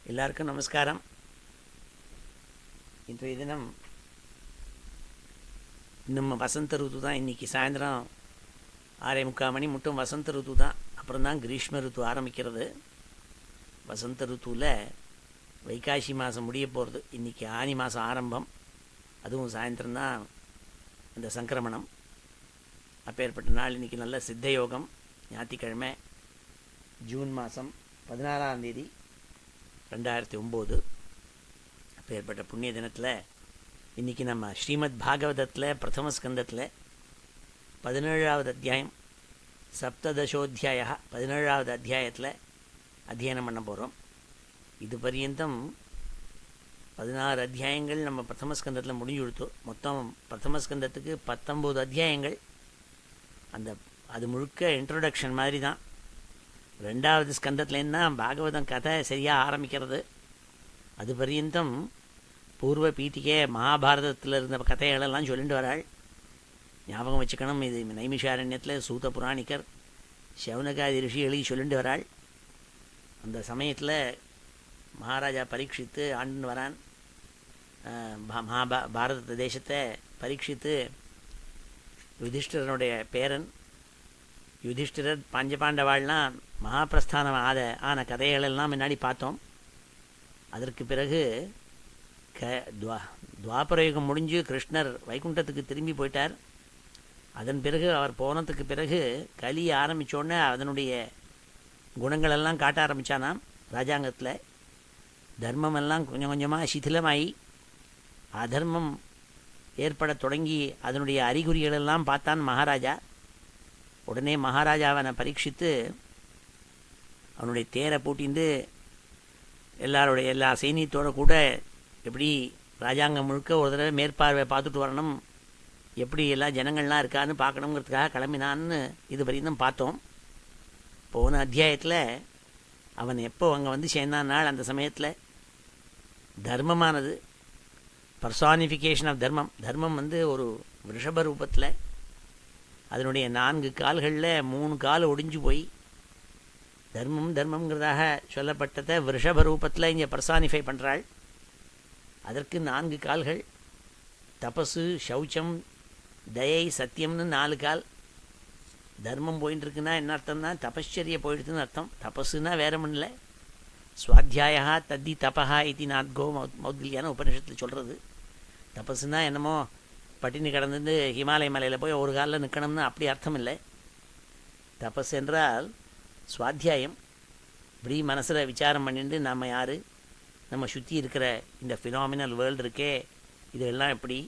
எல்லாருக்கும் நமஸ்காரம். இன்றைய தினம் நம்ம வசந்த ருத்து தான். இன்றைக்கி சாயந்தரம் 6:45 மணி மட்டும் வசந்த ருத்து தான். அப்புறம் தான் கிரீஷ்ம ருத்து ஆரம்பிக்கிறது. வசந்த ருத்துவில் வைகாசி மாதம் முடிய போகிறது. இன்றைக்கி ஆனி மாதம் ஆரம்பம். அதுவும் சாயந்தரம் தான் அந்த சங்கிரமணம். அப்பேற்பட்ட நாள் இன்றைக்கி நல்ல சித்த யோகம். ஞாயிற்றுக்கிழமை ஜூன் மாதம் 16ஆம் தேதி 2009. அப்பேற்பட்ட புண்ணிய தினத்தில் இன்றைக்கி நம்ம ஸ்ரீமத் பாகவதத்தில் பிரதம ஸ்கந்தத்தில் 17வது அத்தியாயம் சப்ததசோத்தியாய 17வது அத்தியாயத்தில் அத்தியனம் பண்ண போகிறோம். இது பர்யந்தம் 16 அத்தியாயங்கள் நம்ம பிரதம ஸ்கந்தத்தில் முடிஞ்சு கொடுத்தோம். மொத்தம் பிரதம ஸ்கந்தத்துக்கு 19 அத்தியாயங்கள். அது முழுக்க இன்ட்ரோடக்ஷன் மாதிரி தான். 2வது ஸ்கந்தத்துலேருந்து தான் பாகவதம் கதை சரியாக ஆரம்பிக்கிறது. அது பர்யந்தம் பூர்வ பீட்டிகே மகாபாரதத்தில் இருந்த கதைகளெல்லாம் சொல்லிட்டு வராள். ஞாபகம் வச்சுக்கணும், இது நைமிஷாரண்யத்தில் சூத புராணிக்கர் சவுனகாதி ரிஷி எழுதி சொல்லிட்டு வராள். அந்த சமயத்தில் மகாராஜா பரீட்சித்து ஆண்டுன்னு வரான். பாரத தேசத்தை பரீட்சித்து யுதிஷ்டிரனுடைய பேரன். யுதிஷ்டிரர் பஞ்சபாண்டவாள்லாம் மகாபிரஸ்தானம் ஆன கதைகளெல்லாம் முன்னாடி பார்த்தோம். அதற்கு பிறகு துவாபரயுகம் முடிஞ்சு கிருஷ்ணர் வைகுண்டத்துக்கு திரும்பி போயிட்டார். அதன் பிறகு அவர் போனதுக்கு பிறகு கலி ஆரம்பித்தோடனே அதனுடைய குணங்களெல்லாம் காட்ட ஆரம்பித்தானாம் ராஜாங்கத்தில். தர்மமெல்லாம் கொஞ்சம் கொஞ்சமாக சிதிலமாகி அதர்மம் ஏற்பட தொடங்கி அதனுடைய அறிகுறிகளெல்லாம் பார்த்தான் மகாராஜா. உடனே மகாராஜாவனை பரீட்சித்து அவனுடைய தேரை பூட்டிந்து எல்லா சைனியத்தோடு கூட எப்படி ராஜாங்கம் முழுக்க ஒரு தடவை மேற்பார்வை பார்த்துட்டு வரணும், எப்படி எல்லா ஜனங்கள்லாம் இருக்கான்னு பார்க்கணுங்கிறதுக்காக கிளம்பினான்னு இது வரையும் பார்த்தோம். போன அத்தியாயத்தில் அவன் எப்போ அங்கே வந்து சேர்ந்தானால் அந்த சமயத்தில் தர்மமானது பர்சானிஃபிகேஷன் ஆஃப் தர்மம் ஒரு ரிஷப ரூபத்தில் அதனுடைய 4 கால்களில் 3 கால் ஒடிஞ்சு போய் தர்மங்கிறதாக சொல்லப்பட்டதை ரிஷப ரூபத்தில் இங்கே பர்சானிஃபை பண்ணுறாள். அதற்கு 4 கால்கள். தபசு, சௌச்சம், தயை, சத்தியம்னு 4 கால். தர்மம் போயின்னு இருக்குன்னா என்ன அர்த்தம்னா தபஸ்சரிய போயிடுதுன்னு அர்த்தம். தபஸுன்னா வேற ஒன்றும் இல்லை, ஸ்வாத்தியாயா தத்தி தபஹா இது நாத்கோ மௌத்கில்யான உபனிஷத்தில் சொல்கிறது. தபஸுன்னா என்னமோ பட்டினி கடந்து ஹிமாலய மலையில் போய் ஒரு காலில் நிற்கணும்னு அப்படி அர்த்தம் இல்லை. தபஸ் என்றால் சுவாத்தியாயம். இப்படி மனசில் விசாரம் பண்ணிட்டு நம்ம யார், நம்ம சுற்றி இருக்கிற இந்த ஃபினாமினல் வேர்ல்டு இருக்கே, இதெல்லாம் எப்படி,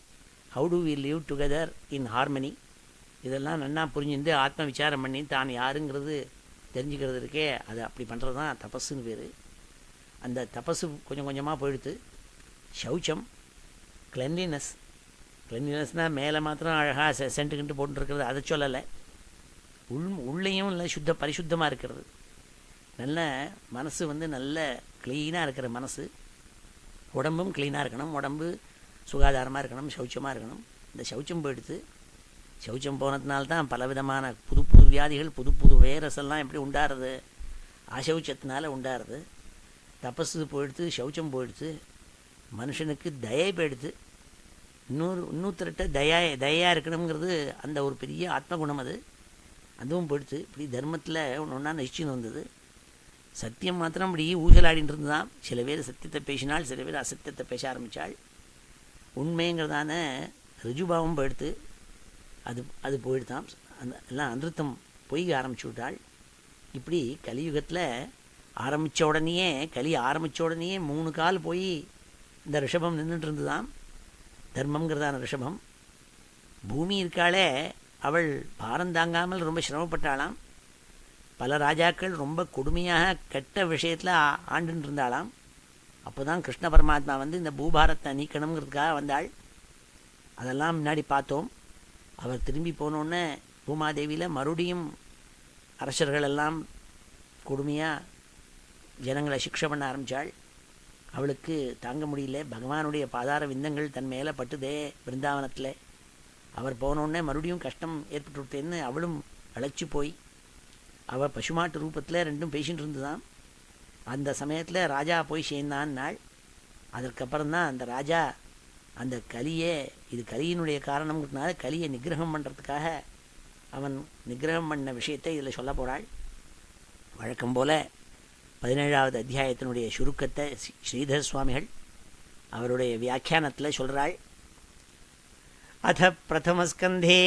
how do we live together in harmony, இதெல்லாம் நன்னா புரிஞ்சுட்டு ஆத்ம விசாரம் பண்ணி தான் யாருங்கிறது தெரிஞ்சுக்கிறது இருக்கே, அது அப்படி பண்ணுறது தான் தபஸுன்னு பேர். அந்த தபஸு கொஞ்சம் கொஞ்சமாக போயிடுத்து. சௌச்சம் கிளென்லினஸ்னால் மேலே மாத்திரம் அழகாக சென்ட்டுக்கிட்டு போட்டுருக்கிறது, அதை சொல்லலை. உள்ளேயும் இல்லை பரிசுத்தமாக இருக்கிறது. நல்ல மனசு நல்ல க்ளீனாக இருக்கிற மனசு. உடம்பும் க்ளீனாக இருக்கணும், உடம்பு சுகாதாரமாக இருக்கணும், சௌச்சமாக இருக்கணும். இந்த சௌச்சம் போயிடுத்து. சௌச்சம் போனதுனால்தான் பலவிதமான புது புது வியாதிகள், புது புது வைரஸ் எல்லாம் எப்படி உண்டாருது, அசௌச்சத்தினால உண்டாருது. தபஸு போயிடுத்து, சௌச்சம் போயிடுத்து. மனுஷனுக்கு தயை போயிடுத்து. இன்னொருத்தர்கிட்ட தயாக இருக்கணுங்கிறது அந்த ஒரு பெரிய ஆத்மகுணம். அதுவும் போயிடுத்து. இப்படி தர்மத்தில் ஒன்றா நிச்சயம் வந்தது. சத்தியம் மாத்திரம் இப்படி ஊசலாடின்னு இருந்துதான். சில பேர் சத்தியத்தை பேசினாள், சில பேர் அசத்தியத்தை பேச ஆரம்பித்தாள். உண்மைங்கிறதான ரிஜுபாவம் போயிடுத்து. அது போயிடுதான். எல்லாம் அனிருத்தம் பொய் ஆரம்பிச்சு விட்டாள். இப்படி கலியுகத்தில் கலி ஆரம்பித்த உடனேயே 3 கால் போய் இந்த ரிஷபம் நின்றுட்டு இருந்துதான். தர்மங்கிறதான ரிஷபம். பூமி இருக்காளே, அவள் பாரம் தாங்காமல் ரொம்ப சிரமப்பட்டாளாம். பல ராஜாக்கள் ரொம்ப கொடுமையாக கெட்ட விஷயத்தில் ஆண்டுன்னு இருந்தாளாம். அப்போ தான் கிருஷ்ண பரமாத்மா இந்த பூபாரத்தை நீக்கணுங்கிறதுக்காக வந்தாள். அதெல்லாம் முன்னாடி பார்த்தோம். அவர் திரும்பி போனோன்னே பூமாதேவியில் மறுபடியும் அரசர்களெல்லாம் கொடுமையாக ஜனங்களை சிக்ஷை பண்ண ஆரம்பித்தாள். அவளுக்கு தாங்க முடியல. பகவானுடைய பாதார விந்தங்கள் தன் மேலே பட்டுதே பிருந்தாவனத்தில். அவர் போனோடனே மறுபடியும் கஷ்டம் ஏற்பட்டு விட்டேன்னு அவளும் அழைச்சி போய் அவள் பசுமாட்டு ரூபத்தில் 2 பேசிகிட்டு இருந்துதான். அந்த சமயத்தில் ராஜா போய் சேர்ந்தான் நாள். அதற்கப்புறம்தான் அந்த ராஜா அந்த கலியை, இது கலியினுடைய காரணம்னால கலியை நிகிரகம் பண்ணுறதுக்காக அவன் நிகிரகம் பண்ண விஷயத்தை இதில் சொல்ல போகிறாள். வழக்கம் போல் 17வது அத்தியாயத்தினுடைய சுருக்கத்தை ஸ்ரீதர் சுவாமிகள் அவருடைய வியாக்கியானத்தில் சொல்கிறாள். அத பிரதமஸ்கந்தே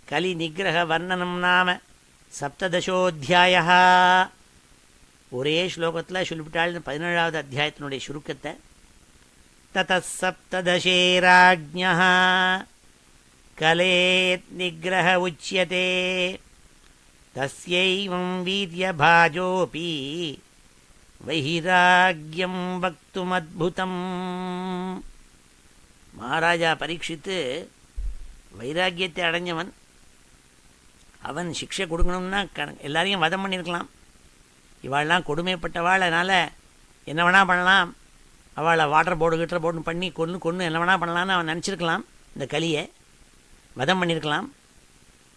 கலி நிகிரக வர்ணனம் நாம சப்ததசோத்தியாய. ஒரே ஸ்லோகத்தில் சொல்லிவிட்டாள் 17வது அத்தியாயத்தினுடைய சுருக்கத்தை. தத சப்ததசே ராஜ்ஞः கலேத் நிகிரக உச்யதே தஸ்யைவம் வீர்யபாஜோபி வைராக்யம் வக்துமத்புதம். மகாராஜா பரீட்சித்து வைராக்கியத்தை அடைஞ்சவன். அவன் சிக்ஷை கொடுக்கணும்னா எல்லாரையும் வதம் பண்ணியிருக்கலாம். இவாள்லாம் கொடுமைப்பட்டவாள், அதனால் என்ன வேணால் பண்ணலாம், அவளை வாட்டர் போர்டு பண்ணி கொன்று என்ன வேணால் பண்ணலான்னு அவன் நினச்சிருக்கலாம். இந்த கலியை வதம் பண்ணியிருக்கலாம்.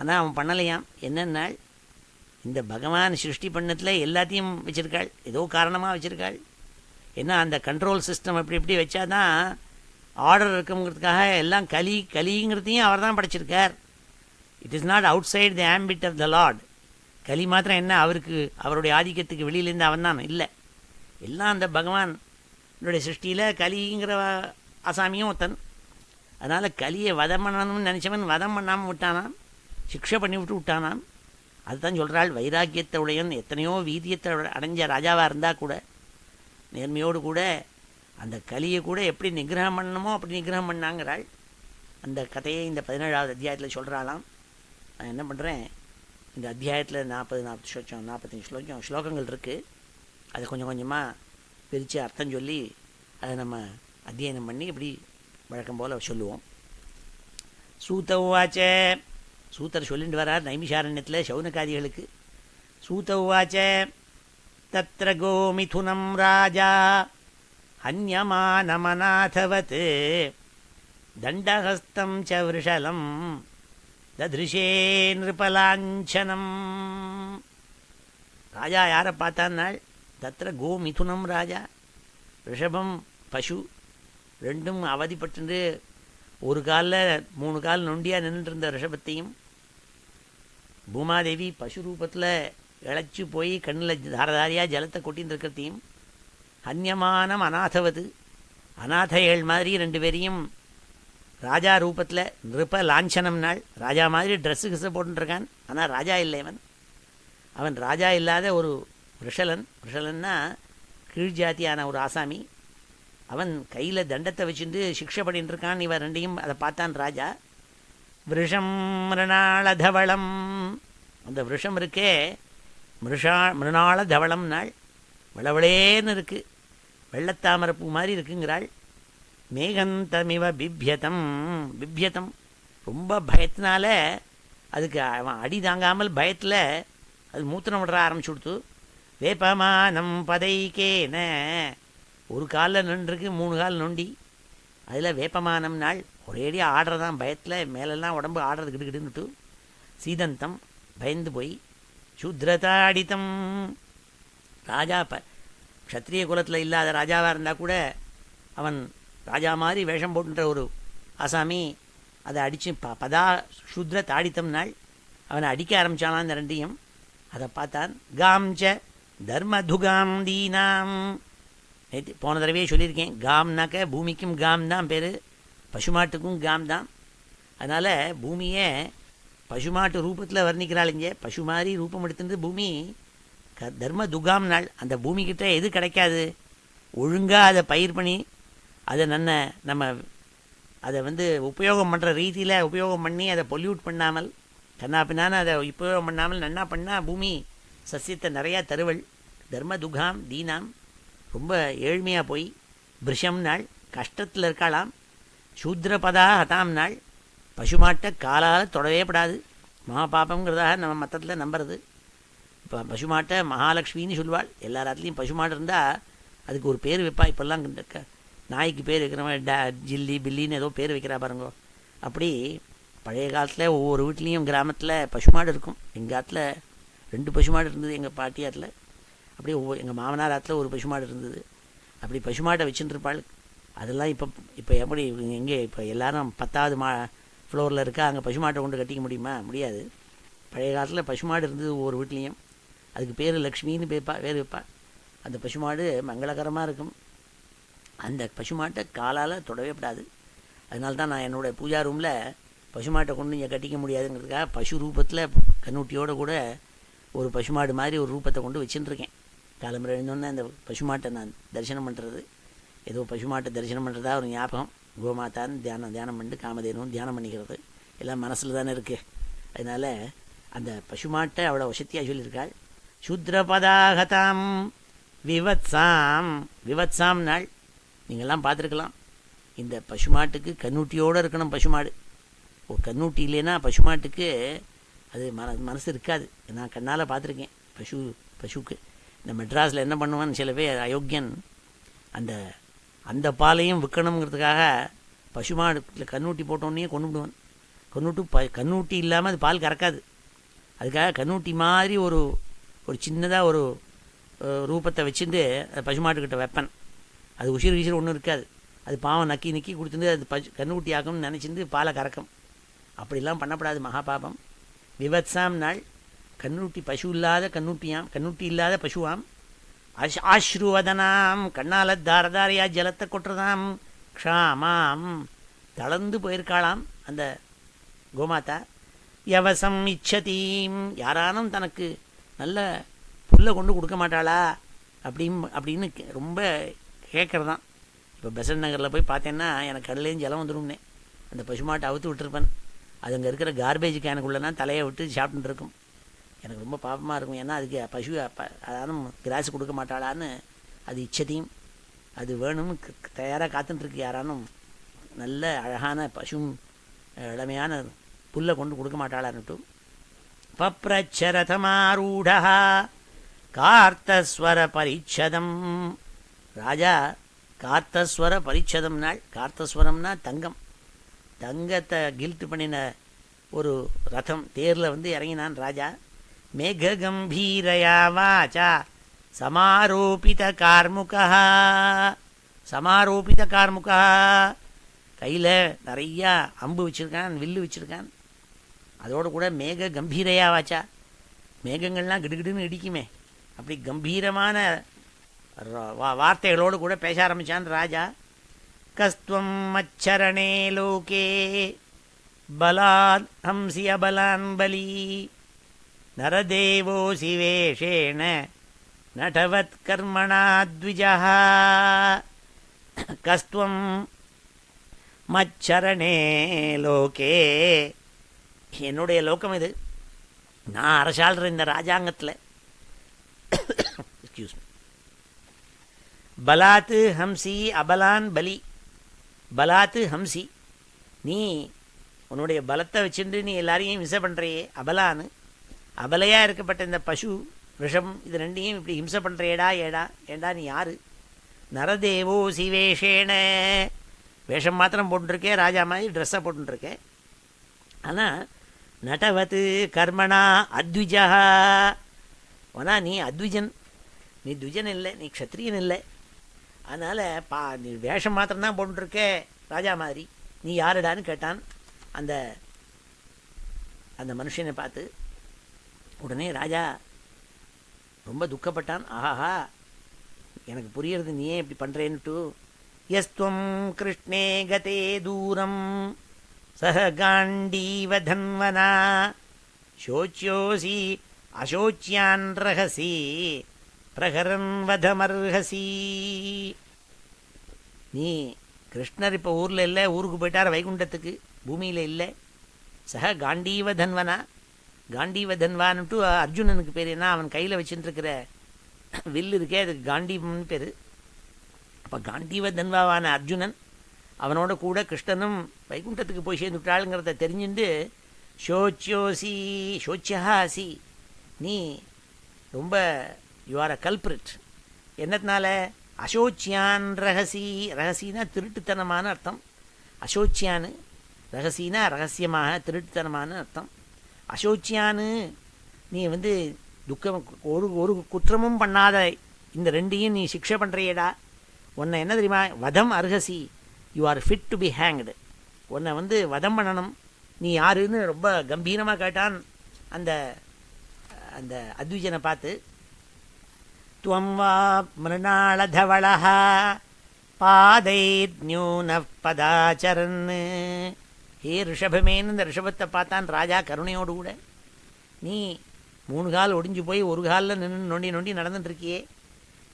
ஆனால் அவன் பண்ணலையாம். என்னென்னால் இந்த பகவான் சிருஷ்டி பண்ணத்தில் எல்லாத்தையும் வச்சுருக்காள், ஏதோ காரணமாக வச்சுருக்காள். ஏன்னா அந்த கண்ட்ரோல் சிஸ்டம் எப்படி வச்சாதான் ஆர்டர் இருக்குங்கிறதுக்காக எல்லாம் கலிங்கிறதையும் அவர் தான் படைச்சிருக்கார். It is not outside the ambit of the Lord. கலி மாத்திரம் என்ன, அவருக்கு அவருடைய ஆதிக்கத்துக்கு வெளியிலேருந்து அவன் தான் இல்லை. எல்லாம் அந்த பகவானுடைய சிருஷ்டியில் கலிங்கிற ஆசாமியும் ஒருத்தன். அதனால் கலியை வதம் பண்ணணும்னு நினச்சவன் வதம் பண்ணாமல் விட்டானாம், சிக்ஷை பண்ணி விட்டானாம். அதுதான் சொல்கிறாள். வைராக்கியத்தை உடையன் எத்தனையோ வீரியத்தை அடைஞ்ச ராஜாவாக இருந்தால் கூட நேர்மையோடு கூட அந்த கலியை கூட எப்படி நிகிரகம் பண்ணணுமோ அப்படி நிகிரகம் பண்ணாங்கிறாள். அந்த கதையை இந்த 17வது அத்தியாயத்தில் சொல்கிறாளாம். நான் என்ன பண்ணுறேன், இந்த அத்தியாயத்தில் 45 ஸ்லோகங்கள் இருக்குது. அதை கொஞ்சம் கொஞ்சமாக பிரித்து அர்த்தம் சொல்லி அதை நம்ம அத்தியனம் பண்ணி இப்படி வழக்கம் போல் சொல்லுவோம். சூதவாச்ச, சூத்தர் சொல்லிட்டு வரார் நைமிஷாரண்யத்தில் சௌனகாதிகளுக்கு. சூதவாச்ச தத்ர கோமிதுனம் ராஜா ஹன்யமானமநாதவத் தண்டஹஸ்தம் ச விருஷலம் தத்ருஷே நிருபலாஞ்சனம். ராஜா யாரை பார்த்தான்னாள், தத்ர கோமிதுனம் ராஜா, ரிஷபம் பசு ரெண்டும் அவதிப்பட்டு ஒரு காலில் 3 கால் நொண்டியாக நின்றுட்டு இருந்த ரிஷபத்தையும், பூமாதேவி பசு ரூபத்தில் இழைச்சி போய் கண்ணில் தாரதாரியாக ஜலத்தை கொட்டின்னு இருக்கிறதையும், அந்நியமானம் அநாதவது அநாதைகள் மாதிரி 2 பேரையும் ராஜா ரூபத்தில் நிருப லாஞ்சனம் நாள். ராஜா மாதிரி ட்ரெஸ்ஸு கிசை போட்டுருக்கான், ஆனால் ராஜா இல்லை. அவன் ராஜா இல்லாத ஒரு ரிஷலன்னா கீழ் ஜாத்தியான ஒரு ஆசாமி. அவன் கையில் தண்டத்தை வச்சுட்டு சிக்ஷை பண்ணிட்டு இருக்கான். இவன் 2ஐயும் அதை பார்த்தான் ராஜா. விருஷம் மிருணாள தவளம், அந்த விருஷம் இருக்கே மிருணாள தவளம் நாள், விளவிளேன்னு இருக்குது, வெள்ளத்தாமரப்பூ மாதிரி இருக்குங்கிறாள். மேகந்தமிவ பிப்யதம் ரொம்ப பயத்தினால அதுக்கு அவன் அடி தாங்காமல் பயத்தில் அது மூத்திரம் விடுற ஆரம்பிச்சு கொடுத்து. வேப்பமானம் பதைக்கேன, ஒரு காலில் நின்றுருக்கு, 3 கால் நொண்டி. அதில் வேப்பமானம் நாள் ஒரேடியாக ஆடுறதான் பயத்தில், மேலெல்லாம் உடம்பு ஆடுறது கிடுக்கிடுன்னுட்டு. சீதந்தம் பயந்து போய். சூத்ரதாடித்தம், ராஜா க்ஷத்ரிய குலத்தில் இல்லாத ராஜாவாக இருந்தால் கூட அவன் ராஜா மாதிரி வேஷம் போட்டுன்ற ஒரு ஆசாமி அதை அடித்து பதா சூத்ர தாடித்தம் நாள் அவனை அடிக்க ஆரம்பித்தானா இந்த 2ஐயும். அதை பார்த்தான். காம்ச தர்மதுகாம் தீனாம், போன தடவையே சொல்லியிருக்கேன், காம்னாக்க பூமிக்கும் காம் தான் பேர், பசுமாட்டுக்கும் காம் தான். அதனால் பூமியை பசுமாட்டு ரூபத்தில் வர்ணிக்கிறாள் இங்கே. பசு மாதிரி ரூபம் எடுத்துட்டு பூமி தர்ம துகாம் நாள். அந்த பூமிக்கிட்ட எது கிடைக்காது, ஒழுங்காக அதை பயிர் பண்ணி அதை நம்ம அதை உபயோகம் பண்ணுற ரீதியில் உபயோகம் பண்ணி அதை பொல்யூட் பண்ணாமல் கண்ணா பின்னான்னு அதை உபயோகம் பண்ணாமல் நன்னா பண்ணால் பூமி சசியத்தை நிறையா தருவள். தர்ம துகாம் தீனாம், ரொம்ப ஏழ்மையாக போய். பிருஷம் நாள் கஷ்டத்தில் இருக்காளாம். சூத்ரபதா ஹதாம் நாள், பசுமாட்டை காலால் தொடவே படாது, மகா பாப்பங்கிறதாக நம்ம மற்றத்தில் நம்புறது. இப்போ பசுமாட்டை மகாலட்சுமின்னு சொல்லுவாள். எல்லா இடத்துலையும் பசுமாடு இருந்தால் அதுக்கு ஒரு பேர் வைப்பா. இப்போல்லாம் நாய்க்கு பேர் வைக்கிறவன் ஜில்லி பில்லின்னு ஏதோ பேர் வைக்கிறா பாருங்கோ. அப்படி பழைய காலத்தில் ஒவ்வொரு வீட்லேயும் கிராமத்தில் பசுமாடு இருக்கும். எங்கள் ஆற்றுல 2 பசுமாடு இருந்தது, எங்கள் பாட்டியாத்தில். அப்படியே எங்கள் மாமனார் ஆற்றுல ஒரு பசுமாடு இருந்தது. அப்படி பசுமாட்டை வச்சுட்டு இருப்பாள். அதெல்லாம் இப்போ எப்படி எங்கே இப்போ எல்லோரும் 10வது ஃப்ளோரில் இருக்கா, அங்கே பசுமாட்டை கொண்டு கட்டிக்க முடியுமா? முடியாது. பழைய காலத்தில் பசுமாடு இருந்தது ஒவ்வொரு வீட்லேயும். அதுக்கு பேர் லக்ஷ்மின்னு பேர் வைப்பா. அந்த பசுமாடு மங்களகரமாக இருக்கும். அந்த பசுமாட்டை காலால் தொடவே கூடாது. அதனால தான் நான் என்னோடய பூஜா ரூமில் பசுமாட்டை கொண்டு இங்கே கட்டிக்க முடியாதுங்கிறதுக்காக பசு ரூபத்தில் கண்ணூட்டியோடு கூட ஒரு பசுமாடு மாதிரி ஒரு ரூபத்தை கொண்டு வச்சுட்டுருக்கேன். காலம்பரை எழுந்தோன்னே அந்த பசுமாட்டை நான் தரிசனம் பண்ணுறது, ஏதோ பசுமாட்டை தரிசனம் பண்ணுறதா ஒரு ஞாபகம். கோமாத்தான்னு தியானம் பண்ணிட்டு காமதேனும் தியானம் பண்ணிக்கிறது எல்லாம் மனசில் தானே இருக்குது. அதனால் அந்த பசுமாட்டை அவ்வளோ வசதியாக சொல்லியிருக்காள். சூத்ரபதாகதாம் விவத்சாம் நாள் நீங்கள்லாம் பார்த்துருக்கலாம். இந்த பசுமாட்டுக்கு கண்ணூட்டியோடு இருக்கணும். பசுமாடு ஒரு கண்ணூட்டி இல்லைன்னா பசுமாட்டுக்கு அது மனசு இருக்காது. நான் கண்ணால் பார்த்துருக்கேன். பசுக்கு இந்த மெட்ராஸில் என்ன பண்ணுவான்னு சில பேர் அயோக்கியன் அந்த பாலையும் விற்கணுங்கிறதுக்காக பசுமாடு கண்ணூட்டி போட்டோன்னே கொண்டுவிடுவான். கண்ணூட்டி இல்லாமல் அது பால் கறக்காது. அதுக்காக கண்ணூட்டி மாதிரி ஒரு சின்னதாக ஒரு ரூபத்தை வச்சுட்டு அது பசுமாட்டுக்கிட்ட வைப்பேன். அது உசிறு ஒன்றும் இருக்காது. அது பாவம் நக்கி கொடுத்துட்டு அது கண்ணுக்குட்டி ஆகும்னு நினச்சிட்டு பாலை கறக்கும். அப்படிலாம் பண்ணப்படாது, மகாபாபம். விவத்சாம் நாள் கண்ணூட்டி பசு இல்லாத கண்ணூட்டி இல்லாத பசுவாம். ஆஸ்ருவதனாம் கண்ணால் தாரதாரியா ஜலத்தை கொட்டுறதாம். க்ஷாமாம் தளர்ந்து போயிருக்காளாம் அந்த கோமாதா. யவசம் இச்சதீம் யாரானும் தனக்கு நல்ல புல்லை கொண்டு கொடுக்க மாட்டாளா அப்படின்னு ரொம்ப கேட்குறதான். இப்போ பெசன்ட் நகரில் போய் பார்த்தேன்னா எனக்கு கடலேயும் ஜலம் வந்துடும்னே. அந்த பசுமாட்டை அவுத்து விட்டுருப்பேன். அது அங்கே இருக்கிற கார்பேஜ் கேனுக்குள்ளேனா தலையை விட்டு சாப்பிட்டுட்டு இருக்கும். எனக்கு ரொம்ப பாப்பமாக இருக்கும். ஏன்னா அதுக்கு பசு யாரும் கிராஸ் கொடுக்க மாட்டாளான்னு அது இச்சதையும் அது வேணும்னு தயாராக காத்துட்டுருக்கு. யாரானும் நல்ல அழகான பசும் இளமையான புல்லை கொண்டு கொடுக்க மாட்டாளான்னுட்டு. பப்ரச்சரதமாரூடா கார்த்தஸ்வர பரிச்சதம். ராஜா கார்த்தஸ்வர பரிச்சதம் நாள். கார்த்தஸ்வரம்னா தங்கத்தை கில்ட்டு பண்ணின ஒரு ரதம் தேரில் இறங்கினான் ராஜா. மேக கம்பீரயா வாச்சா சமாரோபித கார்முகா கையில் நிறையா அம்பு வச்சுருக்கான், வில்லு வச்சுருக்கான். அதோடு கூட மேக கம்பீரையா வாச்சா மேகங்கள்லாம் கிடுகிடுன்னு இடிக்குமே, அப்படி கம்பீரமான வார்த்தைகளோடு கூட பேச ஆரம்பித்தான் ராஜா. கஸ்துவம் மச்சரணே லோகே பலாத் ஹம்சி அபலான் பலி நரதேவோ சிவேஷேண நடவத் கர்மணா த்விஜா. கஸ்துவம் மச்சரணே லோகே என்னுடைய லோகம் இது. நான் அரசாள்ற இந்த ராஜாங்கத்தில் எக்ஸ்கியூஸ் மீ. பலாத்து ஹம்சி அபலான் பலி. பலாத்து ஹம்சி நீ உன்னுடைய பலத்தை வச்சுட்டு நீ எல்லாரையும் ஹிம்சை பண்ணுறியே. அபலான்னு அபலையாக இருக்கப்பட்ட இந்த பசு விஷம் இது ரெண்டையும் இப்படி ஹிம்சை பண்ணுறியேடா. ஏடா நீ யார்? நரதேவோ சிவேஷேன வேஷம் மாத்திரம் போட்டுருக்கேன், ராஜா மாதிரி ட்ரெஸ்ஸை போட்டுருக்கேன். ஆனால் நடவத்து கர்மணா அத்விஜா. ஆனால் நீ அத்விஜன், நீ துஜன் இல்லை, நீ க்ஷத்ரியன் இல்லை. அதனால் நீ வேஷம் மாத்திரம்தான் போட்டுருக்கே ராஜா மாதிரி. நீ யாருடான்னு கேட்டான் அந்த மனுஷனை பார்த்து. உடனே ராஜா ரொம்ப துக்கப்பட்டான். ஆஹா, எனக்கு புரியறது நீ ஏன் இப்படி பண்ணுறேன்னுட்டு. யஸ்துவம் கிருஷ்ணே கதே தூரம் சஹ காண்டீவதன்வனா சோச்சியோசி அசோச்சியான் ரகசி பிரகரன் வதமர்ஹசி. நீ கிருஷ்ணர் இப்போ ஊரில் இல்லை, ஊருக்கு போயிட்டார் வைகுண்டத்துக்கு, பூமியில் இல்லை. சக காண்டீவதன்வனா காண்டீவதன்வான்ட்டு அர்ஜுனனுக்கு பேர். என்ன அவன் கையில் வச்சுட்டுருக்கிற வில்லு இருக்கே அதுக்கு காண்டீவம்னு பேர். அப்போ காண்டீவதன்வாவான அர்ஜுனன் அவனோட கூட கிருஷ்ணனும் வைகுண்டத்துக்கு போய் சேர்ந்துட்டாளுங்கிறத தெரிஞ்சுட்டு சோச்சியாசி நீ ரொம்ப யூ ஆர் அ கல்பிரிட். என்னத்தினால? அசோச்சியான் ரகசினா திருட்டுத்தனமான அர்த்தம். அசோச்சியானு ரகசினா ரகசியமாக திருட்டுத்தனமான அர்த்தம். அசோச்சியானு நீ துக்கம் ஒரு ஒரு குற்றமும் பண்ணாத இந்த ரெண்டையும் நீ சிக்ஷை பண்ணுறியடா. உன்னை என்ன தெரியுமா, வதம் அர்ஹசி, you are fit to be hanged. உன்னை வதம் பண்ணணும், நீ யாருன்னு ரொம்ப கம்பீரமாக கேட்டான் அந்த அந்த அத்விஜனை பார்த்து. துவம் வா மிருணாளதவளஹ பாதைர்நியூன பதாச்சரன். ஹே ரிஷபமேன்னு இந்த ரிஷபத்தை பார்த்தான் ராஜா கருணையோடு கூட. நீ 3 கால் ஒடிஞ்சு போய் ஒரு காலில் நின்று நொண்டி நொண்டி நடந்துட்டுருக்கியே,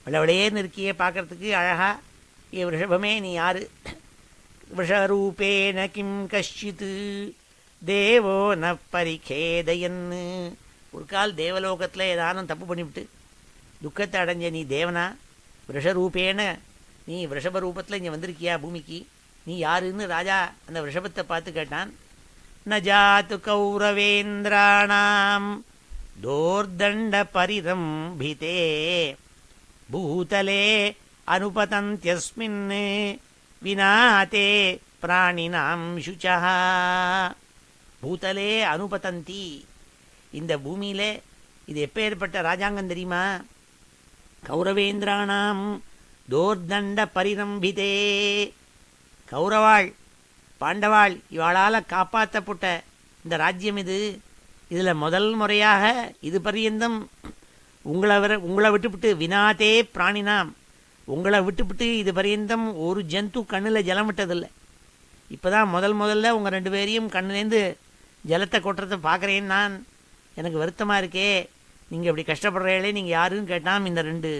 விளவிளையேன்னு இருக்கியே பார்க்குறதுக்கு அழகா. ஏ ரிஷபமே நீ யார்? விஷரூபேன கிம் கஷ்டித் தேவோ ந பரிகேதயன்னு. ஒரு கால் தேவலோகத்தில் ஏதானும் தப்பு பண்ணிவிட்டு துக்கத்தை அடைஞ்ச நீ தேவனா? விஷரூபேன நீ ரிஷப ரூபத்தில் இங்கே வந்திருக்கியா பூமிக்கு? நீ யாருன்னு ராஜா அந்த ரிஷபத்தை பார்த்து கேட்டான். ந ஜாத்து கௌரவேந்திராணாம் தோர்தண்ட பரிரம்பிதே பூதலே அனுபதந்தியஸ்மின் வினாதே பிராணினாம் சுச்சா. பூதலே அனுபதந்தி, இந்த பூமியிலே இது எப்போ ஏற்பட்ட ராஜாங்கம் தெரியுமா? கௌரவேந்திராணாம் தோர்தண்ட பரிரம்பிதே. கௌரவாள் பாண்டவாள் இவாளால் காப்பாற்றப்பட்ட இந்த ராஜ்யம் இது. இதில் முதல் முறையாக இது பரியந்தம் உங்களை விட்டுவிட்டு வினாதே பிராணினாம், உங்களை விட்டுவிட்டு இது பரியந்தம் ஒரு ஜந்து கண்ணில் ஜலம் விட்டதில்லை. இப்போ தான் முதல்ல உங்கள் 2 பேரையும் கண்ணுலேருந்து ஜலத்தை கொட்டுறதை பார்க்குறேன் நான். எனக்கு வருத்தமாக இருக்கே, நீங்கள் இப்படி கஷ்டப்படுறீங்களே, நீங்கள் யாருன்னு கேட்டான் இந்த 2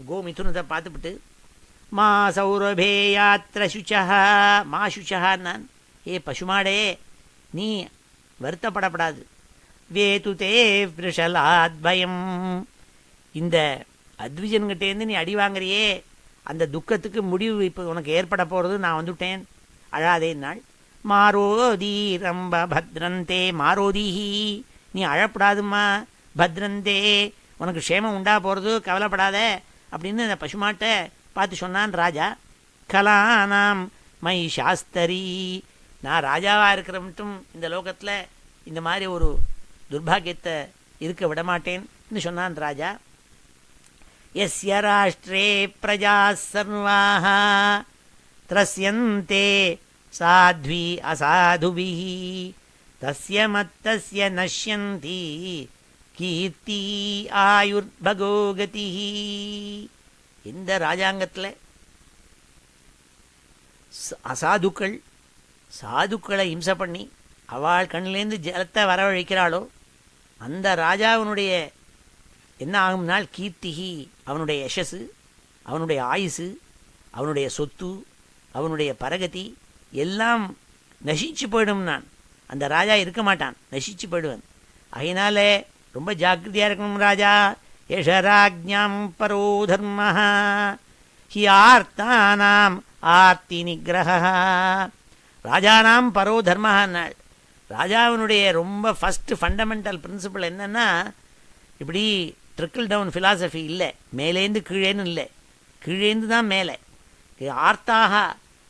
கோமிதுனத்தை பார்த்துவிட்டு. மா சௌரபே யாத்திர சுச்சா, மா சுச்சா நான். ஏ பசுமாடே நீ வருத்தப்படப்படாது. வேது தே விஷலாத் பயம், இந்த அத்விஜன்கிட்டேருந்து நீ அடி வாங்குறியே, அந்த துக்கத்துக்கு முடிவு இப்போ உனக்கு ஏற்பட போகிறது, நான் வந்துவிட்டேன், அழாதே நாள். மாரோதி ரம்ப பத்ரந்தே, மாரோதிஹி நீ அழப்படாதும்மா, பத்ரந்தே உனக்கு க்ஷேமம் உண்டா போகிறது, கவலைப்படாத அப்படின்னு அந்த பசுமாட்டை பார்த்து சொன்னான் ராஜா. கலானாம் மை சாஸ்தரி, நான் ராஜாவாக இருக்கிற மட்டும் இந்த லோகத்தில் இந்த மாதிரி ஒரு துர்பாகியத்தை இருக்க விடமாட்டேன்னு சொன்னான் ராஜா. யஸ்ய ராஷ்ட்ரே பிரஜா சர்வாஹ த்ரஸ்யந்தே சாத்வி அசாதுபிஹி தஸ்ய மத்தஸ்ய நஷ்யந்தி கீர்த்தி ஆயுர்பகோகதிஹி. இந்த ராஜாங்கத்தில் அசாதுக்கள் சாதுக்களை இம்சை பண்ணி அவள் கண்ணிலேருந்து ஜலத்தை வரவழைக்கிறாளோ அந்த ராஜாவினுடைய என்ன ஆகும்னால் கீர்த்திகி, அவனுடைய யசஸு, அவனுடைய ஆயுசு, அவனுடைய சொத்து, அவனுடைய பரகதி எல்லாம் நசிச்சு போயிடும். நான் அந்த ராஜா இருக்க மாட்டான், நசிச்சு போயிடுவேன். அதனாலே ரொம்ப ஜாக்கிரதையாக இருக்கணும் ராஜா. யஷராஜ்ஞாம் பரோ தர்ம ஹி ஆர்த்தானாம் ஆர்த்தி நிகிரஹ. ராஜானாம் பரோ தர்மஹான்னாள். ராஜாவினுடைய ரொம்ப ஃபஸ்ட்டு ஃபண்டமெண்டல் பிரின்சிபல் என்னென்னா, இப்படி ட்ரிக்கிள் டவுன் ஃபிலாசபி இல்லை, மேலேருந்து கீழேன்னு இல்லை, கீழேந்து தான் மேலே. ஆர்த்தாக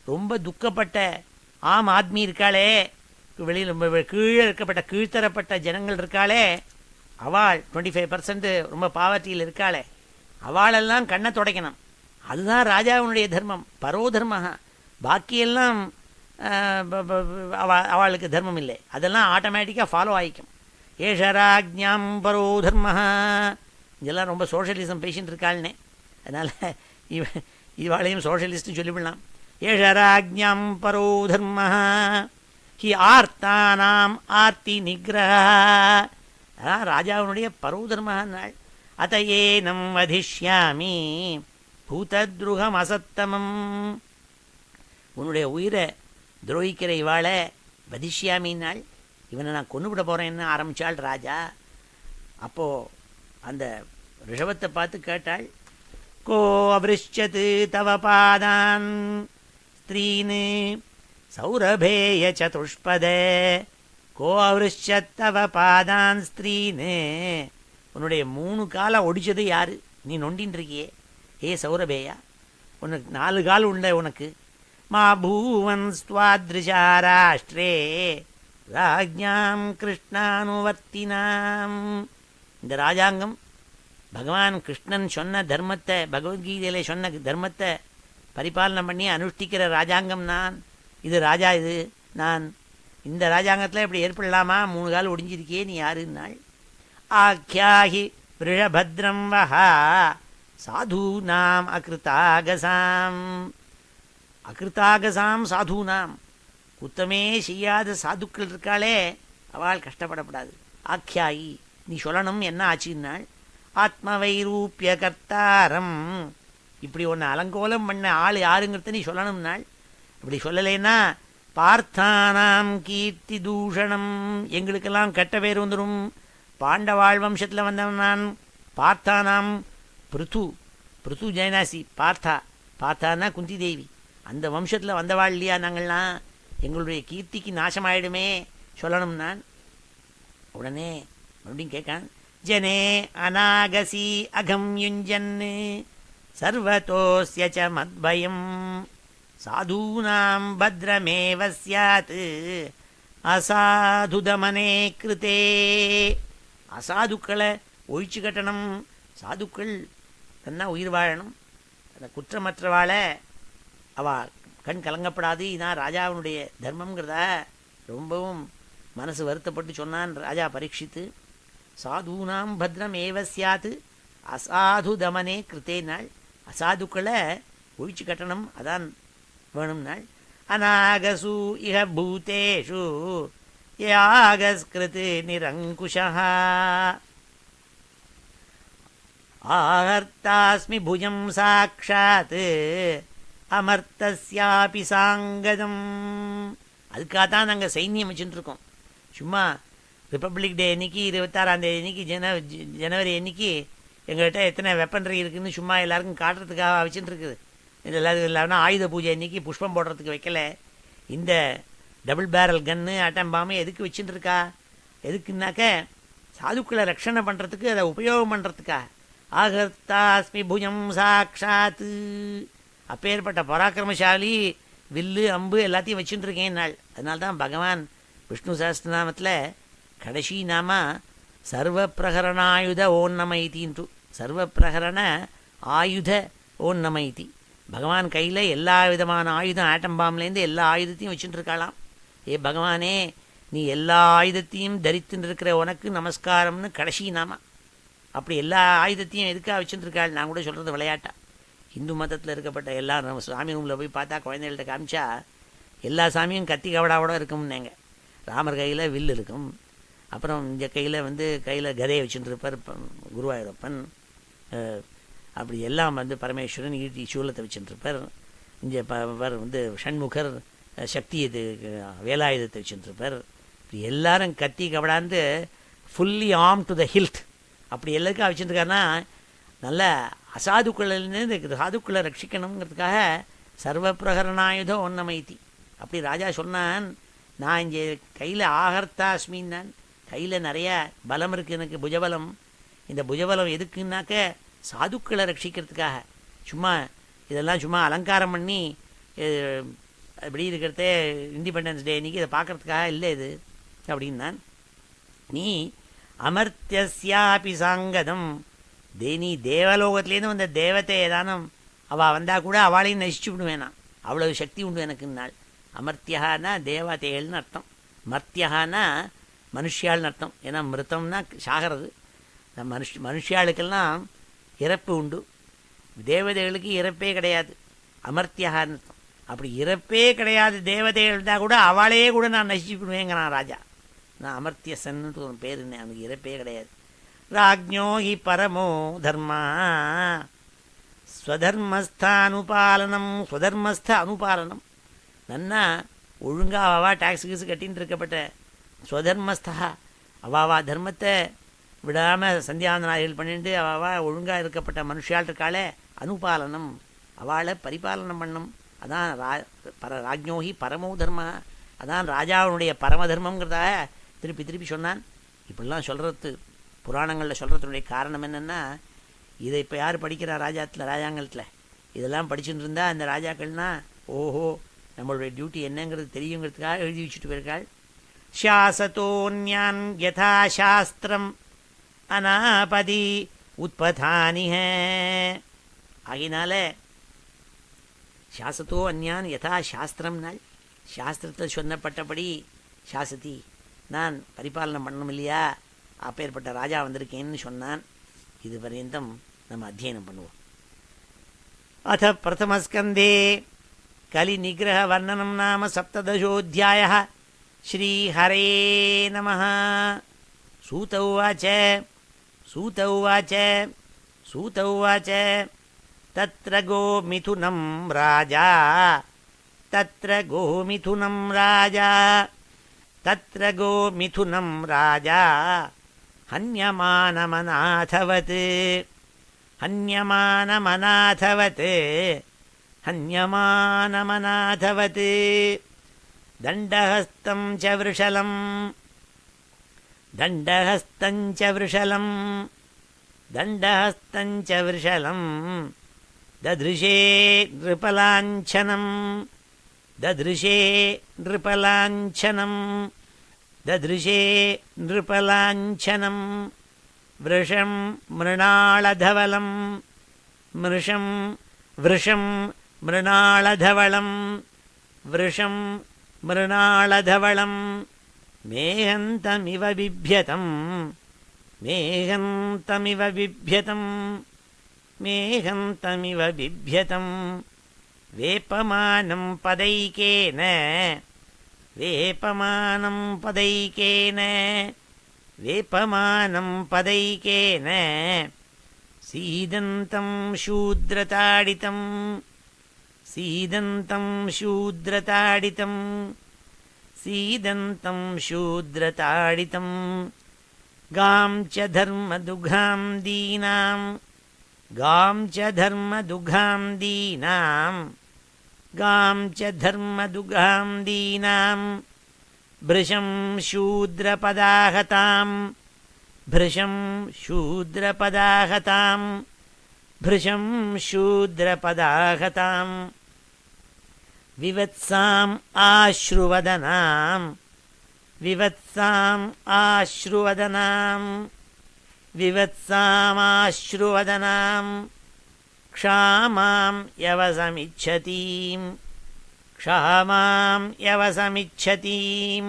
ரொம்ப துக்கப்பட்ட ஆம் ஆத்மி இருக்காளே, வெளியில் ரொம்ப கீழே இருக்கப்பட்ட கீழ்த்தரப்பட்ட ஜனங்கள் இருக்காளே, அவள் 25% ரொம்ப பாவர்ட்டியில் இருக்காளே, அவளெல்லாம் கண்ணை துடைக்கணும். அதுதான் ராஜாவினுடைய தர்மம், பரோ தர்மஹா. பாக்கியெல்லாம் அவளுக்கு தர்மம் இல்லை, அதெல்லாம் ஆட்டோமேட்டிக்காக ஃபாலோ ஆகிக்கும். ஏஷராஜ்ஞாம் பரோ தர்மஹா. இதெல்லாம் ரொம்ப சோஷியலிசம் பேசின்னு இருக்காள்னே, அதனால் இவாளையும் சோஷியலிஸ்ட்னு சொல்லிவிடலாம். ஏஷராஜ்ஞாம் பரோ தர்மஹா ஹி ஆர்த்தானாம் ஆர்த்தி நிகிரஹ. அதான் ராஜாவினுடைய பரோ தர்மஹான்னாள். அத ஏனம் வதிஷ்யாமி பூதத்ருகம் அசத்தமம். உன்னுடைய உயிரை துரோகிக்கிற இவாளை வதிஷ்யாமின்னாள், இவனை நான் கொண்டுவிட போகிறேன்னு ஆரம்பித்தாள் ராஜா. அப்போது அந்த ரிஷபத்தை பார்த்து கேட்டாள். கோ அவ்ருஷ்சத் தவ பாதான் ஸ்திரீன் சௌரபேய சதுஷ்பத. கோ அவ்ருஷ்சத் தவ பாதான் ஸ்திரீன். உன்னுடைய 3 காலை ஒடிச்சது யாரு? நீ நொண்டின்னு இருக்கியே ஏ சௌரபேயா, உனக்கு 4 கால் உண்ட உனக்கு. மா பூவன் ஸ்வாத்ரிஷா ராஷ்ட்ரே ராஜ்ஞாம் கிருஷ்ணானுவர்த்தினாம். இந்த ராஜாங்கம் பகவான் கிருஷ்ணன் சொன்ன தர்மத்தை, பகவத்கீதையில் சொன்ன தர்மத்தை பரிபாலனை பண்ணி அனுஷ்டிக்கிற ராஜாங்கம் நான். இது ராஜா, இது நான். இந்த ராஜாங்கத்தில் இப்படி ஏற்படலாமா? 3 கால் ஒடிஞ்சிருக்கே, நீ யாருன்னாள். ஆக்யாஹி விருஷபத்ரம் வஹா சாதூனாம் அகிருதாகசாம். அகிருதாகசாம் சாதூனாம், குத்தமே செய்யாத சாதுக்கள் இருக்காளே, அவள் கஷ்டப்படப்படாது. ஆக்யாயி, நீ சொல்லணும் என்ன ஆச்சுன்னாள். ஆத்மவைரூப்பிய கர்த்தாரம், இப்படி ஒன்று அலங்கோலம் பண்ண ஆள் யாருங்கிறத நீ சொல்லணும்னாள். இப்படி சொல்லலைன்னா பார்த்தானாம் கீர்த்தி தூஷணம், எங்களுக்கெல்லாம் கெட்ட பேர் வந்துடும். பாண்டவாள் வம்சத்தில் வந்தவன் நான். பார்த்தானாம் பிருத்து, பிருத்து ஜெயநாசி, பார்த்தானா குந்தி தேவி, அந்த வம்சத்தில் வந்தவாள் இல்லையா நாங்கள்லாம், எங்களுடைய கீர்த்திக்கு நாசமாயிடுமே, சொல்லணும் நான். உடனே மறுபடியும் கேட்கான். ஜனே அநாகசி அகம் யுஞ்சன் சர்வதோஸ்ய ச மத்பயம் சாதூனாம் பத்ரமேவ ஸ்யாத் அசாதுதமனே கிருதே. அசாதுக்களை ஒழிச்சு கட்டணும், சாதுக்கள் தன்னா உயிர் வாழணும். அந்த குற்றமற்றவாளை அவள் கண் கலங்கப்படாது. இதான் ராஜாவினுடைய தர்மங்கிறத ரொம்பவும் மனசு வருத்தப்பட்டு சொன்னான் ராஜா பரீட்சித்து. சாதுனாம் பத்ரம் ஏவ ஸ்யாத் அசாது தமனே கிருத்தே நாள், அசாதுக்களை ஒழிச்சு கட்டணும், அதான் வேணும் நாள். அநாகசு இஹ பூதேஷு யாகஸ்கிருத் நிரங்குஷா ஆஹர்த்தாஸ்மி புஜம் சாக்ஷாத் அமர்த்தஸ்யாபி சாங்கதம். அதுக்காகத்தான் நாங்கள் சைன்யம் வச்சுட்டுருக்கோம். சும்மா ரிப்பப்ளிக் டே அன்றைக்கி 26ஆம் தேதி அன்றைக்கி ஜனவரி அன்றைக்கி எங்கள்கிட்ட எத்தனை வெப்பன்ரி இருக்குதுன்னு சும்மா எல்லாருக்கும் காட்டுறதுக்காக வச்சுட்டு இருக்குது. எல்லாரும் இல்லைன்னா ஆயுத பூஜை அன்றைக்கி புஷ்பம் போடுறதுக்கு வைக்கலை. இந்த டபுள் பேரல் கன்னு அட்டம் பாம்பு எதுக்கு வச்சுட்டு இருக்கா? எதுக்குன்னாக்க சாதுக்களை ரட்சணை பண்ணுறதுக்கு, அதை உபயோகம் பண்ணுறதுக்கா. ஆகர்த்தாஸ்மி புஜம் சாக்ஷாத்து, அப்பேற்பட்ட பராக்கிரமசாலி வில்லு அம்பு எல்லாத்தையும் வச்சுட்டு இருக்கேன் நாள். அதனால்தான் பகவான் விஷ்ணு சஹஸ்ரநாமத்தில் கடைசி நாம சர்வ பிரகரணாயுத ஓம் நம இத்தின்ட்டு, சர்வ பிரகரண ஆயுத ஓம் நம இத்தி. பகவான் கையில் எல்லா விதமான ஆயுதம், ஆட்டம் பாம்லேருந்து எல்லா ஆயுதத்தையும் வச்சுட்டு இருக்காளாம். ஏ பகவானே, நீ எல்லா ஆயுதத்தையும் தரித்துட்டு இருக்கிற உனக்கு நமஸ்காரம்னு கடைசி நாம. அப்படி எல்லா ஆயுதத்தையும் எதுக்காக வச்சுட்டு இருக்காள்? நான் கூட சொல்கிறது விளையாட்டா. இந்து மதத்தில் இருக்கப்பட்ட எல்லா நம்ம சாமி ரூமில் போய் பார்த்தா, குழந்தைகள்கிட்ட காமிச்சா எல்லா சாமியும் கத்தி கவடாவோட இருக்கும்னேங்க. ராமர் கையில் வில் இருக்கும், அப்புறம் இந்த கையில் கதையை வச்சுட்டு இருப்பார் குருவாயூரப்பன், அப்படி எல்லாம் பரமேஸ்வரன் ஈட்டி சூலத்தை வச்சுட்டு இருப்பார். இங்கே ஷண்முகர் சக்தி இது வேலாயுதத்தை வச்சுட்டு இருப்பார். இப்படி எல்லாரும் கத்தி கவடாந்து fully arm to the hilt அப்படி எல்லாருக்கும் வச்சுட்டு இருக்காருன்னா, நல்ல அசாதுக்குள்ளிருந்து சாதுக்குள்ளை ரட்சிக்கணுங்கிறதுக்காக சர்வ பிரகரணாயுதம் ஒன்னமைத்தி. அப்படி ராஜா சொன்னான், நான் இங்கே கையில் ஆகர்த்தாஸ்மின் தான், கையில் நிறைய பலம் இருக்குது எனக்கு, புஜபலம். இந்த புஜபலம் எதுக்குன்னாக்க சாதுக்களை ரட்சிக்கிறதுக்காக. சும்மா இதெல்லாம் சும்மா அலங்காரம் பண்ணி இப்படி இருக்கிறதே இண்டிபெண்டன்ஸ் டே அன்றைக்கி இதை பார்க்குறதுக்காக இல்லை இது அப்படின்னான். நீ அமர்த்தியஸ்யாபி சாங்கதம், நீ தேவலோகத்துலேருந்து வந்த தேவத்தை ஏதானும் அவள் வந்தால் கூட அவளையும் நசிச்சு விடுவேனா, அவ்வளவு சக்தி உண்டு எனக்குன்னாள். அமர்த்தியகானா தேவதைகள்னு அர்த்தம், மர்த்தியகானா மனுஷியாள்னு அர்த்தம். ஏன்னா மிருத்தம்னா சாகிறது. மனுஷியாளுக்கெல்லாம் இறப்பு உண்டு, தேவதைகளுக்கு இறப்பே கிடையாது, அமர்த்தியகான்னு அர்த்தம். அப்படி இறப்பே கிடையாது தேவதைகள் இருந்தால் கூட அவளையே கூட நான் நசிச்சுடுவேங்கிறான் ராஜா. நான் அமர்த்தியசன்னுட்டு ஒரு பேர், அவனுக்கு இறப்பே கிடையாது. ராஜ்ஞோ ஹி பரமோ தர்மா ஸ்வதர்மஸ்த அனுபாலனம், ஸ்வதர்மஸ்த அனுபாலனம். நன்னா ஒழுங்காக அவாவா டேக்ஸ் கீஸு கட்டின்னு இருக்கப்பட்ட ஸ்வதர்மஸ்தா, அவாவா தர்மத்தை விடாமல் சந்தியாவந்தனாதிகள் பண்ணிட்டு அவாவா ஒழுங்காக இருக்கப்பட்ட மனுஷியால் இருக்காளே, அனுபாலனம், அவளை பரிபாலனம் பண்ணும். அதான் ராஜ்ஞோஹி பரமோ தர்மா, அதான் ராஜாவுடைய பரம தர்மங்கிறத திருப்பி திருப்பி சொன்னான். இப்படிலாம் சொல்கிறது புராணங்களில் சொல்கிறதுடைய காரணம் என்னென்னா, இதை இப்போ யார் படிக்கிறா ராஜாங்கத்தில், இதெல்லாம் படிச்சுட்டு இருந்தால் அந்த ராஜாக்கள்னால் ஓஹோ நம்மளுடைய டியூட்டி என்னங்கிறது தெரியுங்கிறதுக்காக எழுதி வச்சுட்டு போயிருக்காள். சாசதோன்யான் யதா சாஸ்திரம் அநாபதி உத்பதானிஹ. ஆகினால சாசத்தோ அந்யான் யதா சாஸ்திரம்னாள். சாஸ்திரத்தில் சொன்னப்பட்டபடி சாசதி நான் பரிபாலனம் பண்ணணும் இல்லையா, அப்பேற்பட்ட ராஜா வந்திருக்கேன்னு சொன்னான். இது பர்யந்தம் நம்ம அத்தியனம் பண்ணுவோம். அத பிரதமஸ்கந்தே கலிநிகிரக வர்ணனம் நாம சப்ததசோऽध्यायः. ஸ்ரீஹரே நமः. சூத உவாச்ச சூத உவாச்ச சூத உவாச்ச தத்ர கோமிதுனம் ராஜா தத்ர கோமிதுனம் ராஜா தத்ர கோமிதுனம் ராஜா ஹன்யமானமநாதவத் ஹன்யமானமநாதவத் ஹன்யமானமநாதவத் தண்டஹஸ்தம் ச விருஷலம் தண்டஹஸ்தம் ச விருஷலம் தண்டஹஸ்தம் ச விருஷலம் தத்ருஷே நிருபலாஞ்சனம் தத்ருஷே நிருபலாஞ்சனம் தத்ருஷே நிருபலாஞ்சனம் விருஷம் மிருணாளதவலம் மிருஷம் விருஷம் மிருணாளதவளம் விருஷம் மிருணாளதவளம் மேகந்தமிவ பிப்யதம் மேகந்தமிவ பிப்யதம் மேகந்தமிவ பிப்யதம் வேப்பமானம் பதைகேன வேப்பமானம் பதைகேன வேப்பமானம் பதைகேன சீதந்தம் சூத்ரதாடிதம் சீதந்தம் சூத்ரதாடிதம் சீதந்தம் சூத்ரதாடிதம் காம் ச தர்மதுகாம் தீனாம் காம் ச தர்மதுகாம் தீனாம் காம் ச தர்மதுகாம் தீனாம் भृशं शूद्रपदाहतां भृशं शूद्रपदाहतां भृशं शूद्रपदाहतां विवत्साम् आश्रुवदनां विवत्साम् आश्रुवदनां विवत्सामाश्रुवदनां क्षामां यवसमिच्छतीं क्षामां यवसमिच्छतीं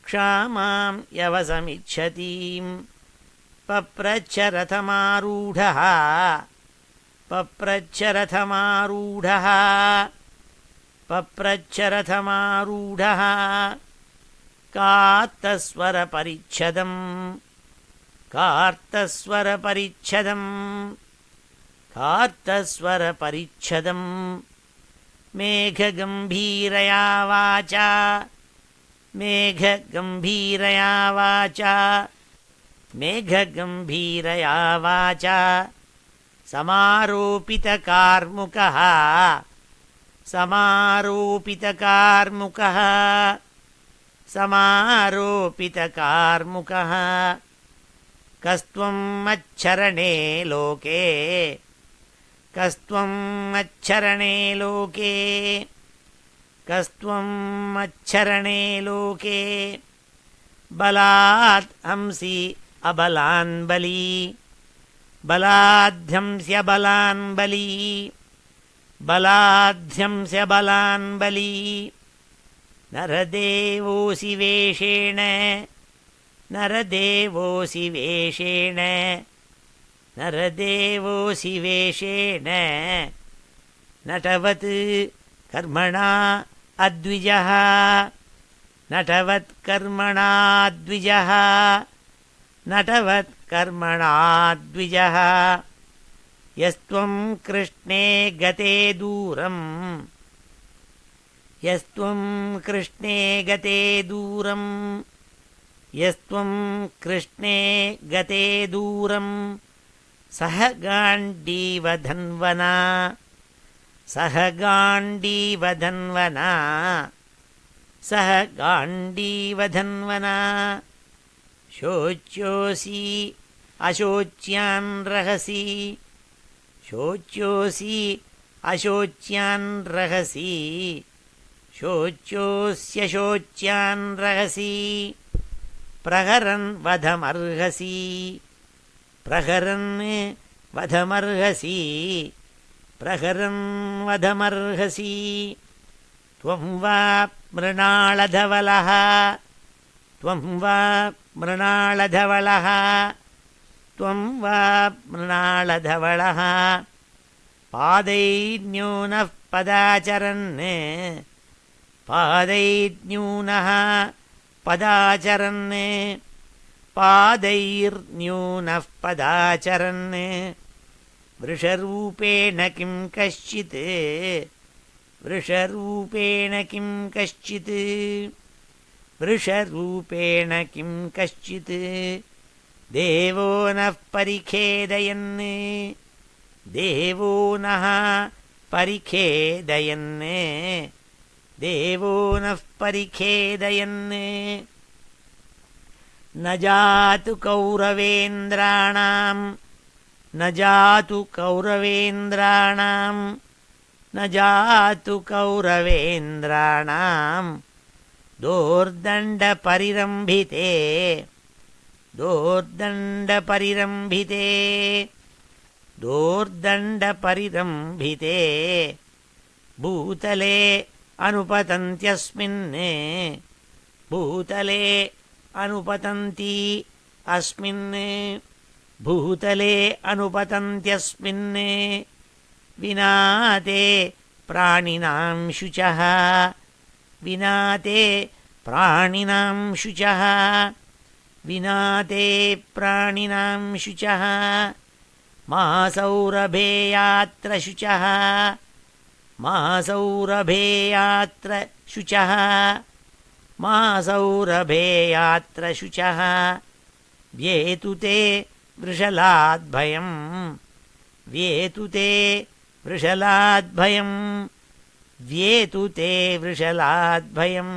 क्षामां यवसमिच्छतीं पप्रच्छ रथमारूढः पप्रच्छ रथमारूढः पप्रच्छ रथमारूढः कार्तस्वरपरिच्छदं कार्तस्वरपरिच्छदं कार्तस्वरपरिच्छदं मेघगम्भीरया वाचा मेघगम्भीरया वाचा मेघगम्भीरया वाचा समारोपितकार्मुकः समारोपितकार्मुकः समारोपितकार्मुकः कस्त्वं मच्छरणे लोके कस्त्वं मच्छरणे लोके कस्त्वं मच्छरणे लोके बलात् हंसि अबलान् बली बलाध्यंस्य बलान् बली बलाध्यंस्य बलान् बली नरदेवोऽसि वेषेण नरदेवोऽसि वेषेण नरदेवोऽसि वेषेण नटवत् कर्मणा अद्विजः नटवत् कर्मणा द्विजः नटवत् कर्मणा द्विजः यस्त्वं कृष्णे गते दूरम् यस्त्वं कृष्णे गते दूरम् यस्त्वं कृष्णे गते दूरम् सह गाण्डीवधन्वना सह गाण्डीवधन्वना सह गाण्डीवधन्वना शोच्योऽसि अशोच्यान् रहसि शोच्योऽसि अशोच्यान् रहसि शोच्योऽस्यशोच्यान् रहसि प्रहरन् वधमर्हसि प्रहरन् वधमर्हसि प्रहरन् वधमर्हसि त्वं वा मृणालधवलः त्वं वा मृणालधवलः त्वं वा मृणालधवलः पादैर्न्यूनः पदाचरन् पादैर्न्यूनः पदाचरन् पादैर्न्यूनः पदाचरन् वृषरूपेण किं कश्चित् वृषरूपेण किं कश्चित् वृषरूपेण किं कश्चित् देवो नः परिखेदयन् देवो नः परिखेदयन् देवो नः परिखेदयन् न जातु कौरवेन्द्राणां न जातु कौरवेन्द्राणां न जातु कौरवेन्द्राणां दोर्दण्डपरिरम्भिते दोर्दण्डपरिरम्भिते दोर्दण्डपरिरम्भिते भूतले अनुपतन्त्यस्मिन् भूतले अनुपतन्ति अस्मिन् भूतले अनुपतन्त्यस्मिन् विना ते प्राणिनां शुचः विना ते प्राणिनां शुचः विना ते प्राणिनां शुचः मा सौरभेयात्र शुचः मा सौरभेयात्र शुचः मा सौरभेयात्र शुचः व्येतु ते वृषलाद्भयं व्येतु ते वृषलाद्भयं व्येतु ते वृषलाद्भयं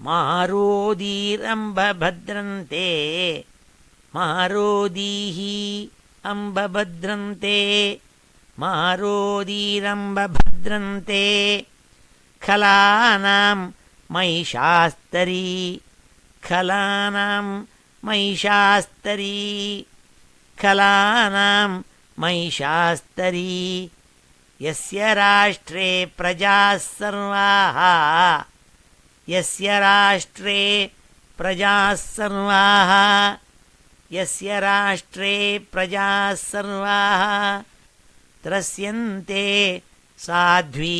मारोदीरम्बभद्रन्ते मारोदीः अम्बभद्रन्ते मारोदीरम्बभद्रन्ते खलानां महिषास्तरी खलानां महिषास्तरी खलानां महिषास्तरी यस्य राष्ट्रे प्रजाः सर्वाः यस्य राष्ट्रे प्रजाः सर्वाः यस्य राष्ट्रे प्रजाः सर्वाः त्रस्यन्ते साध्वी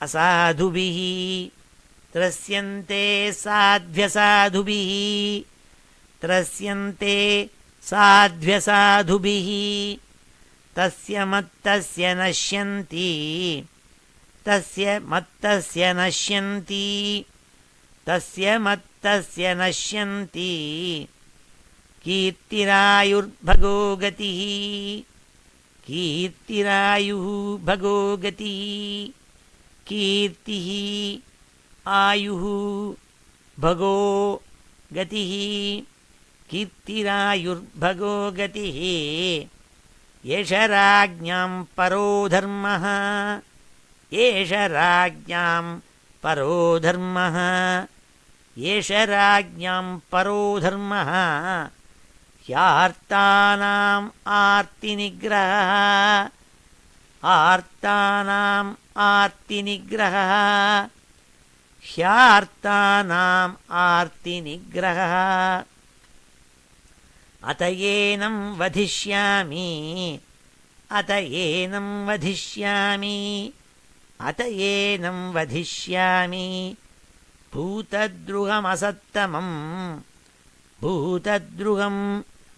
असाधुभिः त्रस्यन्ते साध्व्यसाधुभिः त्रस्यन्ते साध्व्यसाधुभिः तस्य मत्तस्य नश्यन्ति तस्य मत्तस्य नश्यन्ति तस्य मत्तस्य नश्यन्ति कीर्तिरायुर्भगो गतिः कीर्तिरायुः भगो गतिः कीर्तिः आयुः भगो गतिः कीर्तिरायुर्भगो गतिः एष राज्ञां परो धर्मः एष राज्ञां परो धर्मः एष राज्ञां परो धर्मः ह्यार्तानाम् आर्तिनिग्रहः आर्तानाम् आर्तिनिग्रहः ह्यार्तानाम् आर्तिनिग्रहः अत एनं वधिष्यामि अत एनं वधिष्यामि अत एनं वधिष्यामि भूतद्रुहमसत्तमम् भूतद्रुहम्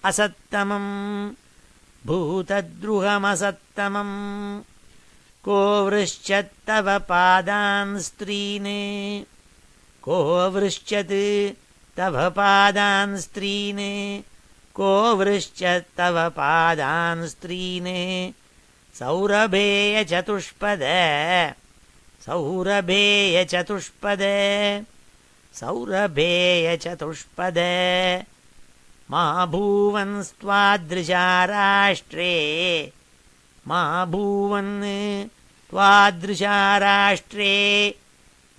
असत्तमम् भूतद्रुहमसत्तमम् को वृश्चत्तव पादान् स्त्रीन् को वृश्चत् तव पादान् स्त्रीन् को वृश्चत्तव पादान् स्त्रीन् सौरभेय चतुष्पद सौरभेय चतुष्पद सौरभेय चतुष्पद मा भूवन्स्त्वादृशा राष्ट्रे मा भूवन् त्वादृशा राष्ट्रे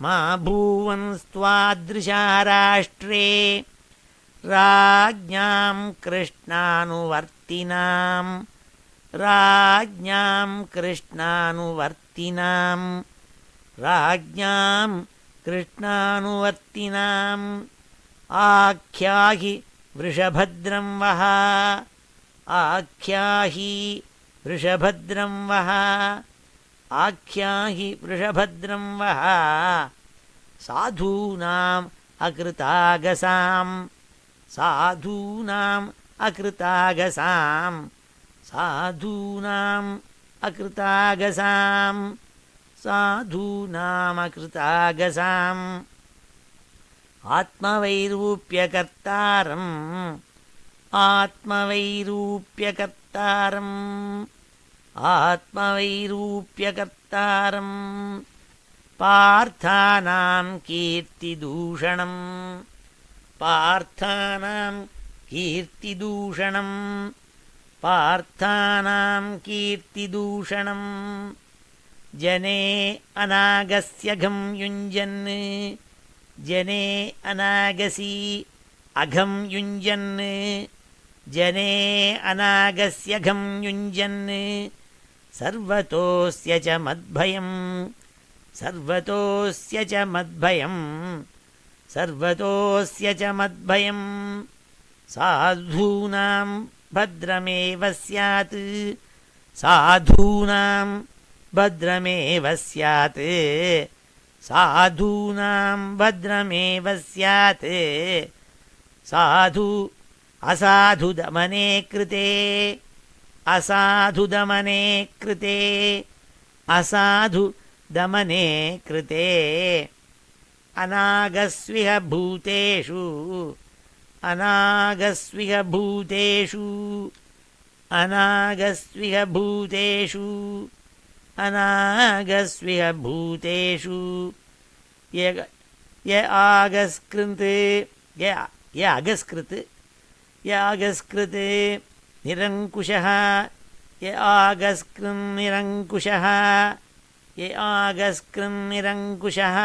मा भूवन्स्त्वादृशा राष्ट्रे राज्ञां कृष्णानुवर्तिनां राज्ञां कृष्णानुवर्तिनां राज्ञां कृष्णानुवर्तिनाम् आख्याहि वृषभद्रं वः आख्याहि वृषभद्रं वः आख्याहि वृषभद्रं वः साधूनाम् अकृतागसां साधूनाम् अकृतागसां साधूनाम् अकृतागसां साधूनामकृतागसाम् आत्मवैरूप्यकर्तारम् आत्मवैरूप्यकर्तारम् आत्मवैरूप्यकर्तारम् पार्थानां कीर्तिदूषणम् पार्थानां कीर्तिदूषणम् पार्थानां कीर्तिदूषणम् जने अनागस्य घं युञ्जन् जने अनागसी अघं युञ्जन् जने अनागस्य घं युञ्जन् सर्वतोऽस्य च मद्भयं सर्वतोऽस्य च मद्भयं सर्वतोऽस्य च मद्भयं साधूनां भद्रमेव स्यात् साधूनां भद्रमेव स्यात् साधूनां भद्रमेव स्यात् साधु असाधुदमने कृते असाधुदमने कृते असाधुदमने कृते अनागस्विह भूतेषु अनागस्विह भूतेषु अनागस्विह भूतेषु अनागस्विह भूतेषु य आगस्कृत् य अगस्कृत् य अगस्कृत् निरङ्कुशः य आगस्कृन्निरङ्कुशः य आगस्कृन्निरङ्कुशः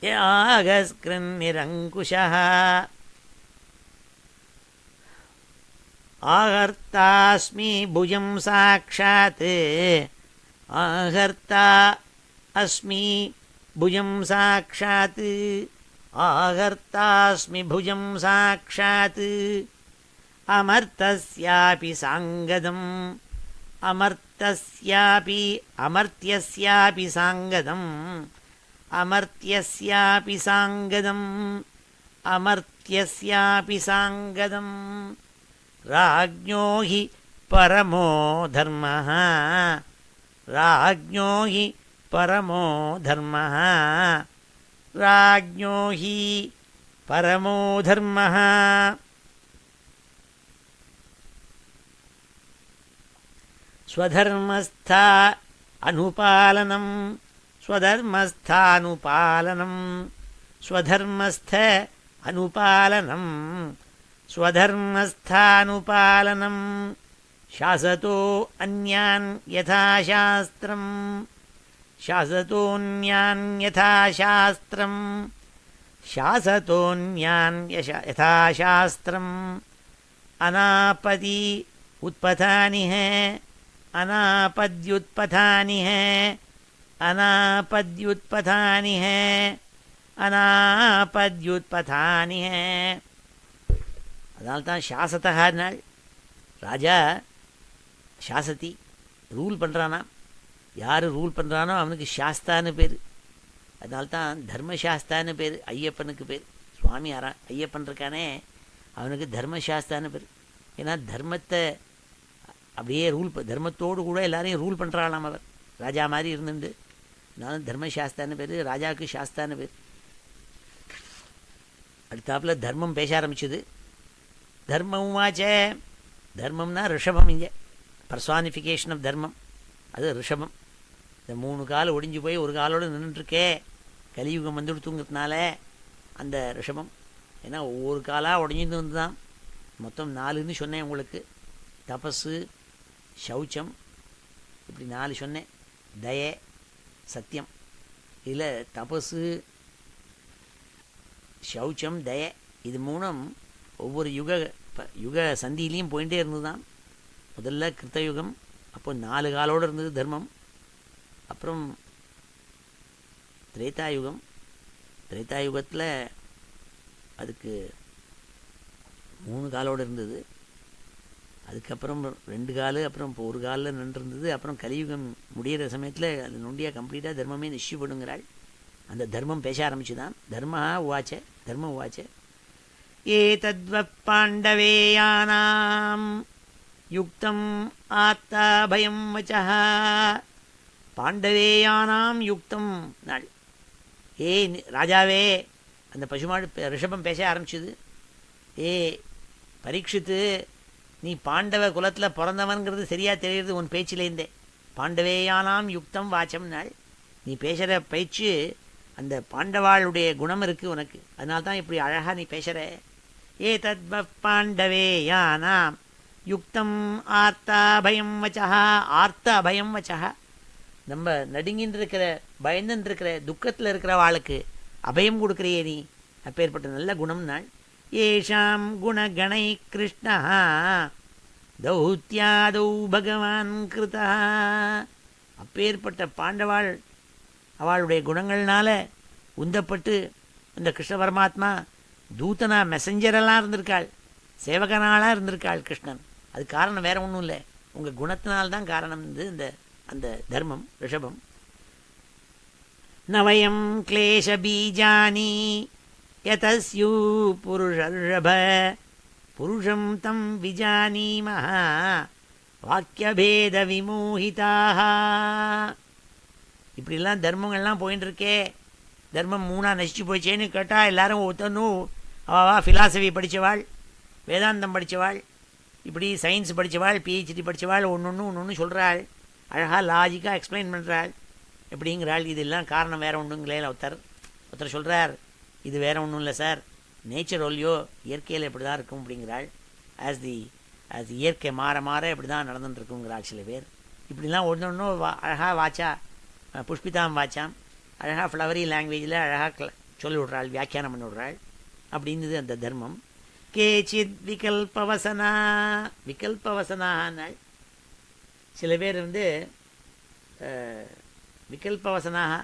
य आगस्कृन्निरङ्कुशः आहर्तास्मि भुजं साक्षात् आहर्ता अस्मि भुजं साक्षात् आहर्तास्मि भुजं साक्षात् अमर्तस्यापि साङ्गदम् अमर्तस्यापि अमर्त्यस्यापि साङ्गदम् अमर्त्यस्यापि साङ्गदम् अमर्त्यस्यापि साङ्गदम् राज्ञो हि परमो धर्मः राज्ञो हि परमो धर्मः राज्ञो हि परमो धर्मः स्वधर्मस्था अनुपालनं स्वधर्मस्थानुपालनं स्वधर्मस्थ अनुपालनं स्वधर्मस्थानुपालनं शासतो अन्यान् यथाशास्त्रम् शासतोऽन्यान् यथाशास्त्रम् शासतोऽन्यान् यथाशास्त्रम् अनापदि उत्पथानि है अनापद्युत्पथानि है अनापद्युत्पथानि है अनापद्युत्पथानि है அதனால்தான் சாசத்தகானால் ராஜா சாசதி ரூல் பண்ணுறானா யார் ரூல் பண்ணுறானோ அவனுக்கு சாஸ்தான்னு பேர் அதனால்தான் தர்மசாஸ்தான்னு பேர் ஐயப்பனுக்கு பேர் சுவாமி ஐயப்பன் இருக்கானே அவனுக்கு தர்மசாஸ்தான்னு பேர் ஏன்னா தர்மத்தை அப்படியே தர்மத்தோடு கூட எல்லாரையும் ரூல் பண்ணுறாளாம் அவர் ராஜா மாதிரி இருந்துட்டு அதனால தர்மசாஸ்தான்னு பேர் ராஜாவுக்கு சாஸ்தான்னு பேர் அடுத்தாப்புல தர்மம் பேச ஆரம்பிச்சுது தர்மமாச்ச தர்மம்னா ரிஷபம் இங்கே பர்சானிஃபிகேஷன் ஆஃப் தர்மம் அது ரிஷபம் இந்த 3 கால் ஒடிஞ்சு போய் ஒரு காலோடு நின்றுட்டுருக்கே கலியுகம் வந்துடுத்துங்கிறதுனால அந்த ரிஷபம் ஏன்னா ஒவ்வொரு காலாக ஒடிஞ்சிருந்து வந்து தான் மொத்தம் 4ன்னு சொன்னேன் உங்களுக்கு தபஸு சௌச்சம் இப்படி 4 சொன்னேன் தயை சத்தியம் இதில் தபஸு சௌச்சம், தய, இது மூணும் ஒவ்வொரு யுக சந்தியிலையும் போயிட்டே இருந்துதான். முதல்ல கிருத்தயுகம், அப்போ 4 காலோடு இருந்தது தர்மம். அப்புறம் திரேதாயுகம், திரேதாயுகத்தில் அதுக்கு 3 காலோடு இருந்தது. அதுக்கப்புறம் 2 காலு, அப்புறம் இப்போ 1 காலில் நின்றுருந்தது. அப்புறம் கலியுகம் முடிகிற சமயத்தில் அது நொண்டியாக கம்ப்ளீட்டாக தர்மமே நிச்சயப்படுங்கிறாள். அந்த தர்மம் பேச ஆரம்பிச்சுதான். தர்ம உவாச்ச ஏதத்வப் பாண்டவேயானாம் யுக்தம் ஆத்தாபயம் வச்சः. பாண்டவேயானாம் யுக்தம் நாள். ராஜாவே, அந்த பசுமாடு ரிஷபம் பேச ஆரம்பிச்சுது. பரீட்சித்து, நீ பாண்டவ குலத்தில் பிறந்தவன்கிறது சரியாக தெரியுது உன் பேச்சிலேருந்தே. பாண்டவேயானாம் யுக்தம் வாச்சம் நாள். நீ பேசுகிற பேச்சு அந்த பாண்டவாளுடைய குணம் இருக்குது உனக்கு, அதனால்தான் இப்படி அழகாக நீ பேசுகிற. ஏதத்வ பாண்டவேயானாம் யுக்தம் ஆர்த்தாபயம் வச்சா. ஆர்த்த அபயம் வச்சா, நம்ம நடுங்கின்னு இருக்கிற, பயந்துன்னு இருக்கிற, துக்கத்தில் இருக்கிற வாளுக்கு அபயம் கொடுக்குறியே நீ, அப்பேற்பட்ட நல்ல குணம் நாள். ஏஷாம் குணகணை கிருஷ்ணா தௌத்யாதௌ பகவான் கிருதா. அப்பேற்பட்ட பாண்டவாள் அவளுடைய குணங்கள்னால உந்தப்பட்டு இந்த கிருஷ்ண பரமாத்மா தூதனா, மெசஞ்சரெல்லாம் இருந்திருக்காள், சேவகனாளாக இருந்திருக்காள் கிருஷ்ணன். அது காரணம் வேற ஒன்றும் இல்லை, உங்கள் குணத்தினால்தான் காரணம். இந்த அந்த தர்மம் ரிஷபம். நவயம் கிளேஷ பீஜானி யதஸ்யூ புருஷர்ஷப புருஷம் தம் விஜானீமஹ வாக்கியபேத விமோகிதாக. இப்படிலாம் தர்மங்கள்லாம் போயின்னு இருக்கே, தர்மம் 3 நசிச்சு போயிச்சேன்னு கேட்டால் எல்லாரும் ஒருத்தனும் அவா ஃபிலாசபி படித்தவாள், வேதாந்தம் படித்தவாள், இப்படி சயின்ஸ் படித்தவாள், பிஹெச்டி படித்தவாள், ஒன்று சொல்கிறாள், அழகாக லாஜிக்காக எக்ஸ்பிளைன் பண்ணுறாள், எப்படிங்கிறாள். இதெல்லாம் காரணம் வேறு ஒன்றுங்களே. ஒருத்தர் சொல்கிறார், இது வேறு ஒன்றும் இல்லை சார், நேச்சர் ஒல்லியோ, இயற்கையில் இப்படி தான் இருக்கும் அப்படிங்கிறாள். ஆஸ் இயற்கை மாற மாற இப்படி தான் நடந்துட்டுருக்குங்கிறாள் சில பேர். இப்படிலாம் ஒன்று அழகாக வாச்சா, புஷ்பிதாம் வாச்சாம், அழகாக ஃப்ளவரி லாங்குவேஜில் அழகாக சொல்லி விட்றாள், வியாக்கியானம் பண்ணி விட்றாள். அப்படின்றது அந்த தர்மம். கேச்சித் விகல்பவசனானாள். சில பேர் விகல்பவசனாக,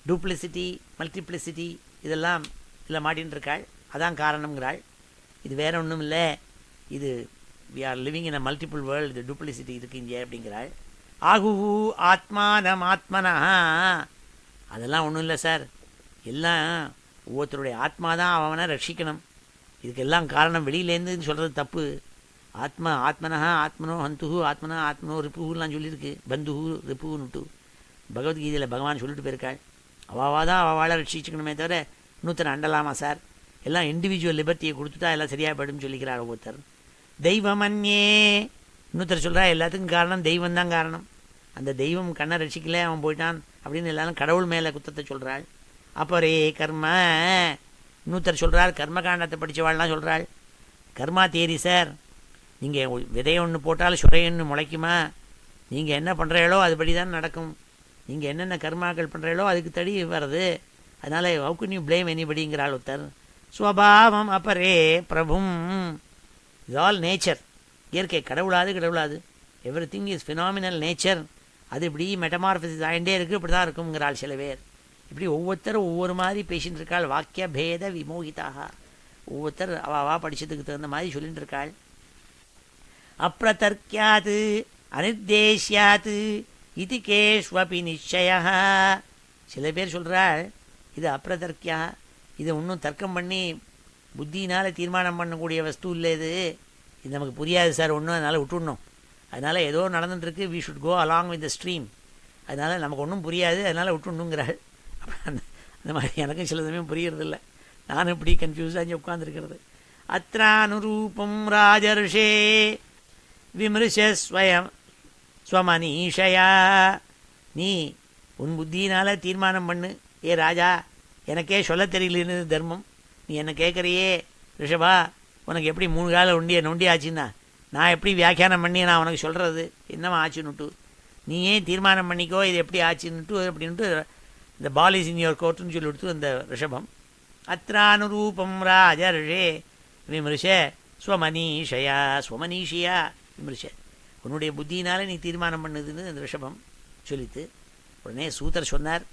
டூப்ளிசிட்டி, மல்டிப்ளிசிட்டி, இதெல்லாம் இதில் மாட்டின்னு இருக்காள். அதான் காரணங்கிறாள். இது வேறு ஒன்றும் இல்லை, இது we are living in a multiple world, இது டூப்ளிசிட்டி இருக்குது இங்கே அப்படிங்கிறாள். ஆகுஹு ஆத்மானம் ஆத்மனா. அதெல்லாம் ஒன்றும் இல்லை சார், எல்லாம் ஒவ்வொருத்தருடைய ஆத்மா தான் அவனை ரட்சிக்கணும். இதுக்கெல்லாம் காரணம் வெளியிலேருந்துன்னு சொல்கிறது தப்பு. ஆத்மனா ஆத்மனோ ஹந்துஹு ஆத்மனா ஆத்மனோ ரிப்புலாம் சொல்லியிருக்கு, பந்துஹு ரிப்புன்னுட்டு பகவத்கீதையில் பகவான் சொல்லிட்டு போயிருக்காள். அவாவா தான் அவளை ரட்சிச்சுக்கணுமே தவிர இன்னொருத்தர் அண்டலாமா சார்? எல்லாம் இண்டிவிஜுவல் லிபர்ட்டியை கொடுத்துட்டா எல்லாம் சரியாக போய்டும் சொல்லிக்கிறார் ஒவ்வொருத்தர். தெய்வமன்யே, இன்னொருத்தர் சொல்கிறா எல்லாத்துக்கும் காரணம் தெய்வம் தான் காரணம், அந்த தெய்வம் கண்ணை ரட்சிக்கல அவன் போயிட்டான் அப்படின்னு எல்லாரும் கடவுள் மேலே குத்தத்தை சொல்கிறாள். அப்பரே கர்ம, இன்னொருத்தர் சொல்கிறார், கர்மகாண்டத்தை படித்தவாள்லாம் சொல்கிறாள், கர்மா தியரி சார், நீங்கள் விதையை ஒன்று போட்டாலும் சுரையொன்று முளைக்குமா? நீங்கள் என்ன பண்ணுறீங்களோ அதுபடி தான் நடக்கும், நீங்கள் என்னென்ன கர்மாக்கள் பண்ணுறீங்களோ அதுக்கு தடி வர்றது, அதனால் ஹவு கேன் யூ பிளேம் எனிபடிங்கிறாள் ஒருத்தர். ஸ்வபாவம் அப்பரே பிரபும், இது ஆல் நேச்சர், இயற்கை, கடவுளாது everything is phenomenal nature, அது இப்படி மெட்டமார்ஃபிசிஸ் ஆகிட்டே இருக்குது, இப்படி தான் இருக்குங்கிறாள் சில பேர். இப்படி ஒவ்வொருத்தரும் ஒவ்வொரு மாதிரி பேசின்னு இருக்காள். வாக்கிய பேத விமோகிதாக, ஒவ்வொருத்தர் அவா படித்ததுக்கு தகுந்த மாதிரி சொல்லிட்டு இருக்காள். அப்ரதர்க்கியாது அனிர்தேஷ்யாது இது கேஷ்வபி நிச்சய. சில பேர் சொல்கிறாள், இது அப்ரதர்க்கியா, இதை இன்னும் தர்க்கம் பண்ணி புத்தினால் தீர்மானம் பண்ணக்கூடிய வஸ்து இல்லை, இது நமக்கு புரியாது சார் ஒன்றும், அதனால் விட்டுடணும், அதனால் ஏதோ நடந்துட்டுருக்கு, we should go along with the stream, அதனால் நமக்கு ஒன்றும் புரியாது, அதனால் விட்டுணுங்கிறாள். அந்த மாதிரி எனக்கும் சில சமயம் புரியறதில்லை, நானும் இப்படி கன்ஃபியூஸாக உட்காந்துருக்கிறது. அத்ரானுரூபம் ராஜர்ஷே விமர்ச ஸ்வமனீஷயா, நீ உன் புத்தியினால் தீர்மானம் பண்ணு. ஏ ராஜா, எனக்கே சொல்ல தெரியலன்னு தர்மம், நீ என்ன கேட்குறியே ரிஷபா, உனக்கு எப்படி 3 கால நொண்டி ஆச்சுன்னா நான் எப்படி வியாக்கியானம் பண்ணி நான் உனக்கு சொல்கிறது என்னவா ஆச்சுன்னுட்டு, நீ ஏன் தீர்மானம் பண்ணிக்கோ இது எப்படி ஆச்சுன்னுட்டு அப்படின்ட்டு இந்த பால் இஸ் இன் யுவர் கோர்ட்டுன்னு சொல்லி கொடுத்து அந்த ரிஷபம். அத்ரானுரூபம் ராஜர்ஷே விமர்ஷ ஸ்வமனீஷயா ஸ்வமனீஷியா விமர்ஷ. உன்னுடைய புத்தியினால் நீ தீர்மானம் பண்ணுதுன்னு அந்த ரிஷபம் சொல்லித்து. உடனே சூதர் சொன்னார்,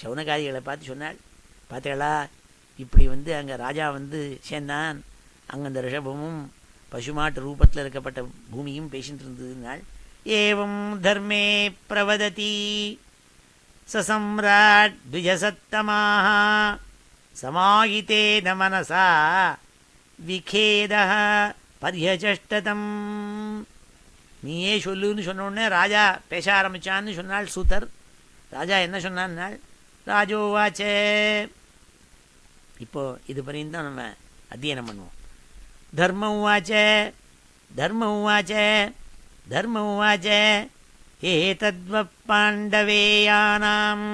சவுனகாரிகளை பார்த்து சொன்னாள், பார்த்தேளா இப்படி அங்கே ராஜா சேர்ந்தான், அங்கே அந்த ரிஷபமும் பசுமாட்டு ரூபத்தில் இருக்கப்பட்ட பூமியும் பேசிட்டு இருந்ததுனால். ஏவம் தர்மே பிரவததி சசம்ராட் த்விஜசத்தமாக சமாஹிதேன மனசா விகேதः பர்யசஷ்டதம். நீயே சொல்லுன்னு சொன்ன உடனே ராஜா பேச ஆரம்பிச்சான்னு சொன்னாள் சூத்தர். ராஜா என்ன சொன்னான்னாள், ராஜோவாச்சே. இப்போ இது பரியும் தான் நம்ம அத்தியனம் பண்ணுவோம். தர்ம உவாச்ச தர்ம உவாச்ச தர்ம உவாச்ச ஏதத்வ பாண்டவேயானாம்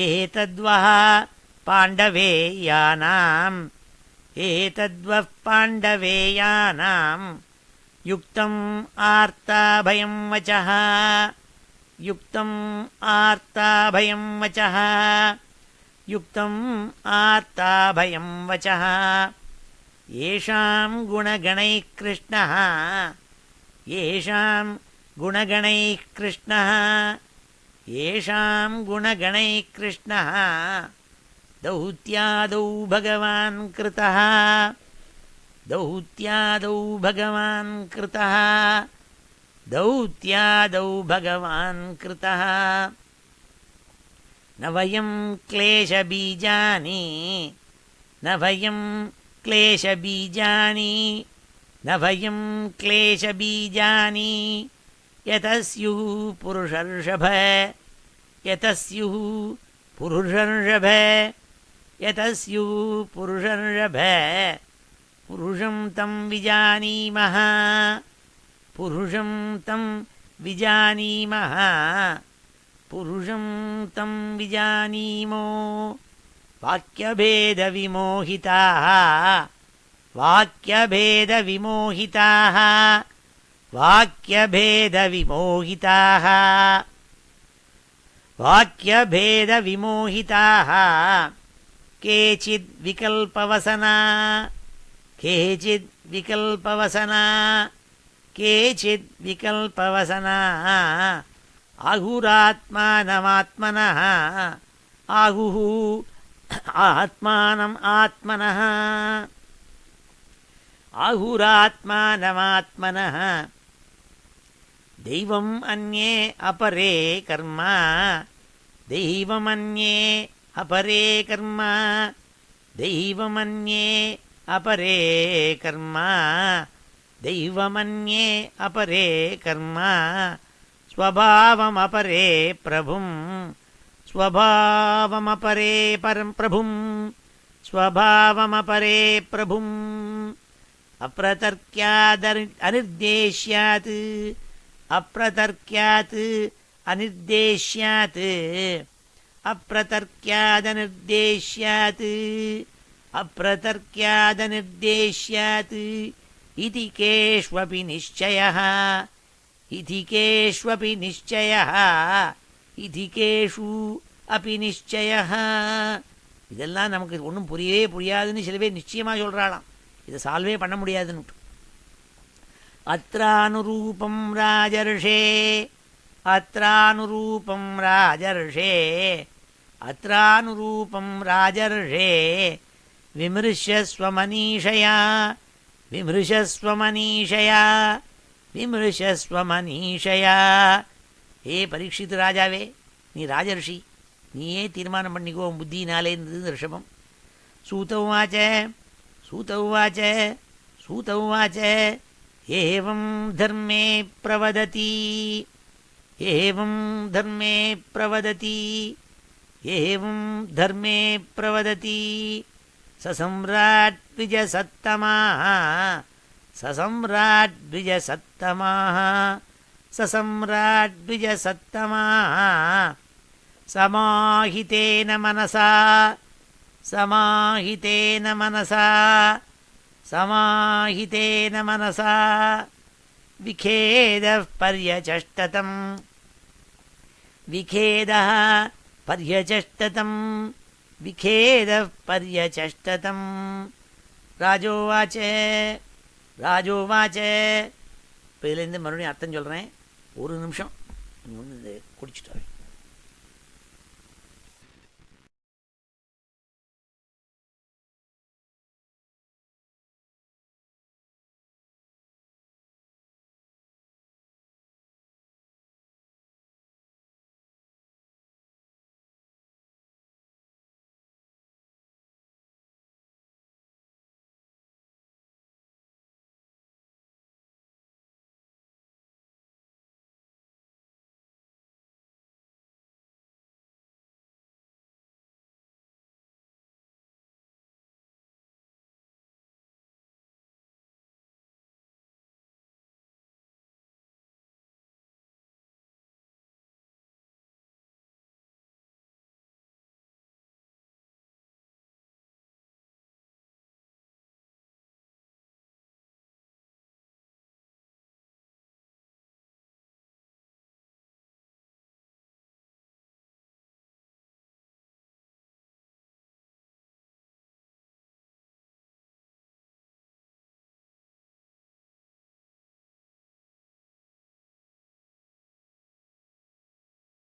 ஏதத்வஹ பாண்டவேயானாம் ஏதத்வ பாண்டவேயானாம் யுக்தம் ஆர்த்தாபயம் வச்சः யுக்தம் ஆர்த்தாபயம் வச்சः யுக்தம் ஆர்த்தாபயம் வச்சः ஏஷாம் குணகணைः கிருஷ்ணः ஏஷாம் குணகணைः கிருஷ்ணः ஏஷாம் குணகணைः கிருஷ்ணः தௌத்யாதௌ பகவான் கிருதः தௌத்யாதௌ பகவான் கிருதः தௌத்யாதௌ பகவான் கிருதः ந வயம் க்லேஷபீஜானி ந வயம் க்லேஷபீஜானி ந வயம் க்லேஷபீஜானி யதஸ்யுः புருஷர்ஷப யதஸ்யுः புருஷர்ஷப யதஸ்யுः புருஷர்ஷப புருஷம் தம் விஜானீமஹ புருஷம் தம் விஜானீமஹ புருஷம் தம் விஜானீமோ வாக்யபேதவிமோஹிதாः வாக்யபேதவிமோஹிதாः வாக்யபேதவிமோஹிதாः வாக்யபேதவிமோஹிதாः கேச்சித் விகல்பவசனா கேச்சித் விகல்பவசனா கேச்சித் விகல்பவசனா ஆகுராத்மானமாத்மனः ஆகுः ஆத்மானம் ஆத்மனः ஆகுராத்மானமாத்மனः தெய்வம் அன்யே அபரே கர்ம தெய்வமன்யே அபரே கர்ம தெய்வமன்யே அபரே கர்ம தெய்வமன்யே அபரே கர்ம ஸ்வபாவமபரே பிரபும் ஸ்வபாவமபரே பரம் பிரபும் ஸ்வபாவமபரே பிரபும் அப்ரதர்க்யாத் அனிர்தேஷ்யாத் அப்ரதர்க்யாத் அனிர்தேஷ்யாத் அப்ரதர்க்யாதனிர்தேஷ்யாத் அப்ரதர்க்யாதனிர்தேஷ்யாத் இதி கேஷ்வபி நிச்சயः இதி கேஷ்வபி நிச்சயः இதி கேஷு அபி நிச்சயः. இதெல்லாம் நமக்கு ஒன்றும் புரியவே புரியாதுன்னு சில பேர் நிச்சயமாக சொல்கிறாளாம். இதை சால்வே பண்ண முடியாதுன்னு. அத்ரானுரூபம் ராஜர்ஷே அத்ரானுரூபம் ராஜர்ஷே அத்ரானுரூபம் ராஜர்ஷே விமர்சஸ்வமனீஷயா விமர்சஸ்வமனீஷயா விமர்சஸ்வமனீஷயா. ஏ பரீட்சித்து ராஜாவே, நீ ராஜர்ஷி, நீயே தீர்மானம் பண்ணிக்கோ புத்தியினாலே இருந்தது ரிஷபம். சூத உவாச்ச சூத உவாச்ச சூத உவாச்ச ஏவம் தர்மே பிரவததி ஏவம் தர்மே பிரவததி ஏவம் தர்மே பிரவததி சசம்ராட் த்விஜசத்தமாः சசம்ராட் த்விஜசத்தமாः சசம்ராட் த்விஜசத்தமாः சமாஹிதேன மனசா சமாஹிதேன மனசா சமாஹிதேன மனசா விகேதः பர்யசஷ்டதம் விகேதः பர்யசஷ்டதம் விகேத பரியச்சஷ்டதம் ராஜோவாச்சே ராஜோவாச்சே. இப்போ இதுலேருந்து மறுபடியும் அர்த்தம் சொல்கிறேன், ஒரு நிமிஷம் ஒன்று குடிச்சிட்டு வரேன்.